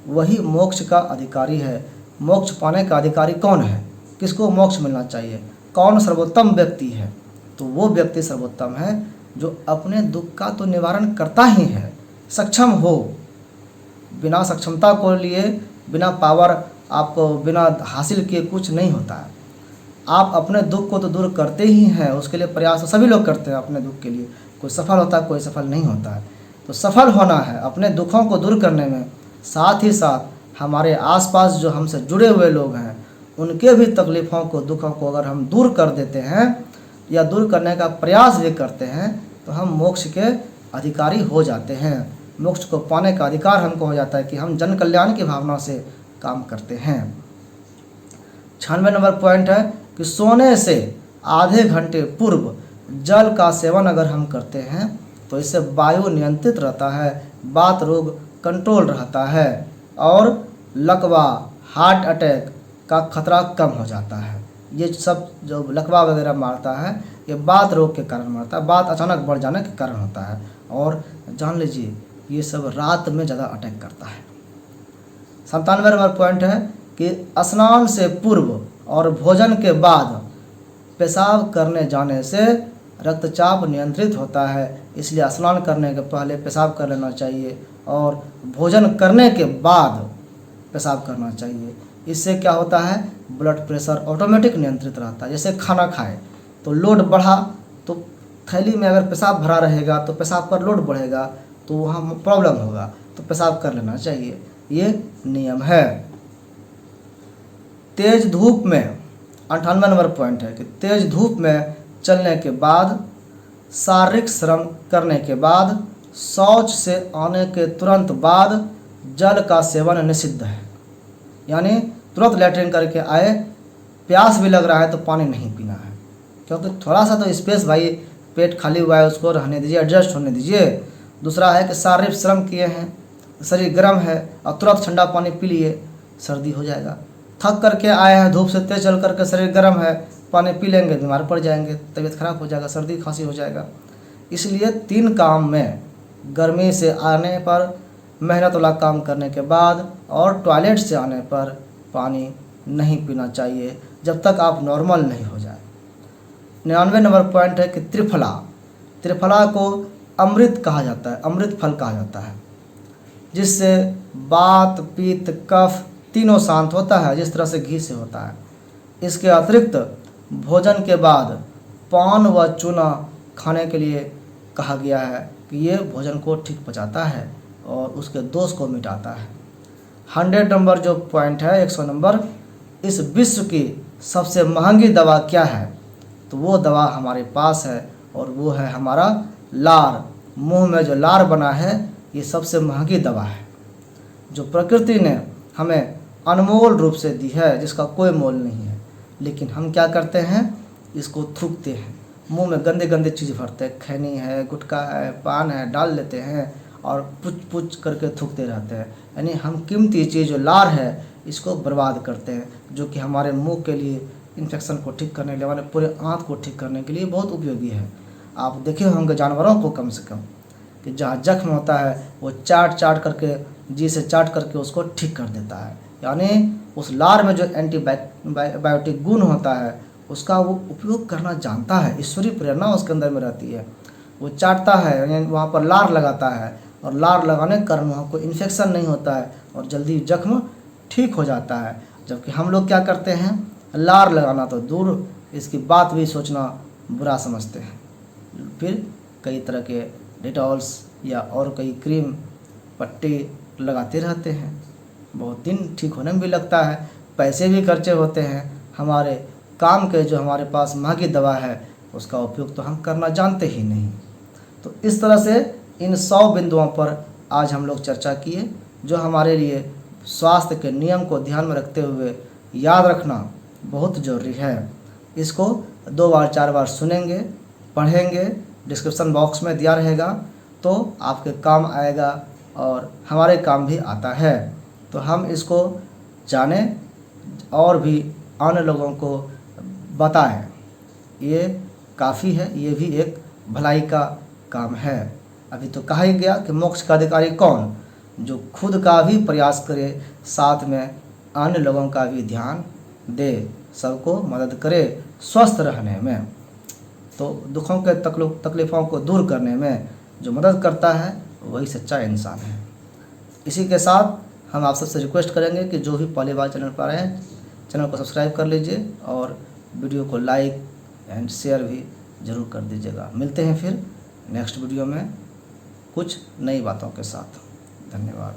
वही मोक्ष का अधिकारी है। मोक्ष पाने का अधिकारी कौन है? किसको मोक्ष मिलना चाहिए? कौन सर्वोत्तम व्यक्ति है? तो वो व्यक्ति सर्वोत्तम है जो अपने दुख का तो निवारण करता ही है, सक्षम हो। बिना सक्षमता को लिए, बिना पावर आपको बिना हासिल किए कुछ नहीं होता है। आप अपने दुख को तो दूर करते ही हैं, उसके लिए प्रयास सभी लोग करते हैं अपने दुख के लिए। कोई सफल होता है, कोई सफल नहीं होता है। तो सफल होना है अपने दुखों को दूर करने में, साथ ही साथ हमारे आसपास जो हमसे जुड़े हुए लोग हैं उनके भी तकलीफ़ों को, दुखों को अगर हम दूर कर देते हैं या दूर करने का प्रयास भी करते हैं तो हम मोक्ष के अधिकारी हो जाते हैं। मोक्ष को पाने का अधिकार हमको हो जाता है कि हम जन कल्याण की भावना से काम करते हैं। 96 नंबर पॉइंट है कि सोने से आधे घंटे पूर्व जल का सेवन अगर हम करते हैं तो इससे वायु नियंत्रित रहता है, बात रोग कंट्रोल रहता है और लकवा, हार्ट अटैक का खतरा कम हो जाता है। ये सब जो लकवा वगैरह मारता है ये बात रोग के कारण मारता है, बात अचानक बढ़ जाने के कारण होता है। और जान लीजिए ये सब रात में ज़्यादा अटैक करता है। 97 नंबर पॉइंट है कि स्नान से पूर्व और भोजन के बाद पेशाब करने जाने से रक्तचाप नियंत्रित होता है, इसलिए स्नान करने के पहले पेशाब कर लेना चाहिए और भोजन करने के बाद पेशाब करना चाहिए। इससे क्या होता है, ब्लड प्रेशर ऑटोमेटिक नियंत्रित रहता है। जैसे खाना खाए तो लोड बढ़ा तो थैली में अगर पेशाब भरा रहेगा तो पेशाब पर लोड बढ़ेगा तो वहाँ प्रॉब्लम होगा, तो पेशाब कर लेना चाहिए, ये नियम है। तेज धूप में 98 नंबर पॉइंट है कि तेज धूप में चलने के बाद, शारीरिक श्रम करने के बाद, शौच से आने के तुरंत बाद जल का सेवन निषिद्ध है। यानी तुरंत लैट्रिन करके आए, प्यास भी लग रहा है तो पानी नहीं पीना है, क्योंकि थोड़ा सा तो स्पेस, भाई पेट खाली हुआ है उसको रहने दीजिए, एडजस्ट होने दीजिए। दूसरा है कि शारीरिक श्रम किए हैं, शरीर गर्म है और तुरंत ठंडा पानी पी लिए, सर्दी हो जाएगा। थक करके आए हैं, धूप से तेज चल करके शरीर गर्म है, पानी पी लेंगे, बीमार पड़ जाएंगे, तबीयत खराब हो जाएगा, सर्दी खांसी हो जाएगा। इसलिए 3 काम में, गर्मी से आने पर, मेहनत वाला काम करने के बाद और टॉयलेट से आने पर पानी नहीं पीना चाहिए जब तक आप नॉर्मल नहीं हो जाए। 99 नंबर पॉइंट है कि त्रिफला, त्रिफला को अमृत कहा जाता है, अमृत फल कहा जाता है, जिससे वात, पित्त, कफ तीनों शांत होता है, जिस तरह से घी से होता है। इसके अतिरिक्त भोजन के बाद पान व चूना खाने के लिए कहा गया है कि ये भोजन को ठीक पचाता है और उसके दोष को मिटाता है। 100 नंबर जो पॉइंट है, 100 नंबर, इस विश्व की सबसे महंगी दवा क्या है? तो वो दवा हमारे पास है और वो है हमारा लार। मुंह में जो लार बना है ये सबसे महंगी दवा है, जो प्रकृति ने हमें अनमोल रूप से दी है, जिसका कोई मोल नहीं है। लेकिन हम क्या करते हैं, इसको थूकते हैं, मुंह में गंदे गंदे चीज़ भरते हैं, खैनी है, गुटखा है, पान है, डाल लेते हैं और पुच पुच करके थूकते रहते हैं। यानी हम कीमती चीज़ जो लार है इसको बर्बाद करते हैं, जो कि हमारे मुंह के लिए, इन्फेक्शन को ठीक करने के लिए, हमारे पूरे आँत को ठीक करने के लिए बहुत उपयोगी है। आप देखे होंगे जानवरों को कम से कम कि जहाँ जख्म होता है वो चाट चाट करके, जी से चाट करके उसको ठीक कर देता है। यानी उस लार में जो एंटीबायोटिक गुण होता है उसका वो उपयोग करना जानता है, ईश्वरीय प्रेरणा उसके अंदर में रहती है। वो चाटता है, यानी वहाँ पर लार लगाता है और लार लगाने के कारण वहाँ कोई इन्फेक्शन नहीं होता है और जल्दी जख्म ठीक हो जाता है। जबकि हम लोग क्या करते हैं, लार लगाना तो दूर, इसकी बात भी सोचना बुरा समझते हैं। फिर कई तरह के डिटॉल्स या और कई क्रीम पट्टी लगाते रहते हैं, बहुत दिन ठीक होने में भी लगता है, पैसे भी खर्चे होते हैं। हमारे काम के जो हमारे पास महंगी दवा है उसका उपयोग तो हम करना जानते ही नहीं। तो इस तरह से इन 100 बिंदुओं पर आज हम लोग चर्चा किए, जो हमारे लिए स्वास्थ्य के नियम को ध्यान में रखते हुए याद रखना बहुत ज़रूरी है। इसको 2 बार 4 बार सुनेंगे, पढ़ेंगे, डिस्क्रिप्शन बॉक्स में दिया रहेगा तो आपके काम आएगा और हमारे काम भी आता है। तो हम इसको जानें और भी अन्य लोगों को बताएं, ये काफ़ी है, ये भी एक भलाई का काम है। अभी तो कहा ही गया कि मोक्ष का अधिकारी कौन? जो खुद का भी प्रयास करे, साथ में अन्य लोगों का भी ध्यान दे, सबको मदद करे स्वस्थ रहने में। तो दुखों के तकलीफ़ों को दूर करने में जो मदद करता है वही सच्चा इंसान है। इसी के साथ हम आप सबसे रिक्वेस्ट करेंगे कि जो भी पहली बार चैनल पर आए हैं, चैनल को सब्सक्राइब कर लीजिए और वीडियो को लाइक एंड शेयर भी ज़रूर कर दीजिएगा। मिलते हैं फिर नेक्स्ट वीडियो में कुछ नई बातों के साथ। धन्यवाद।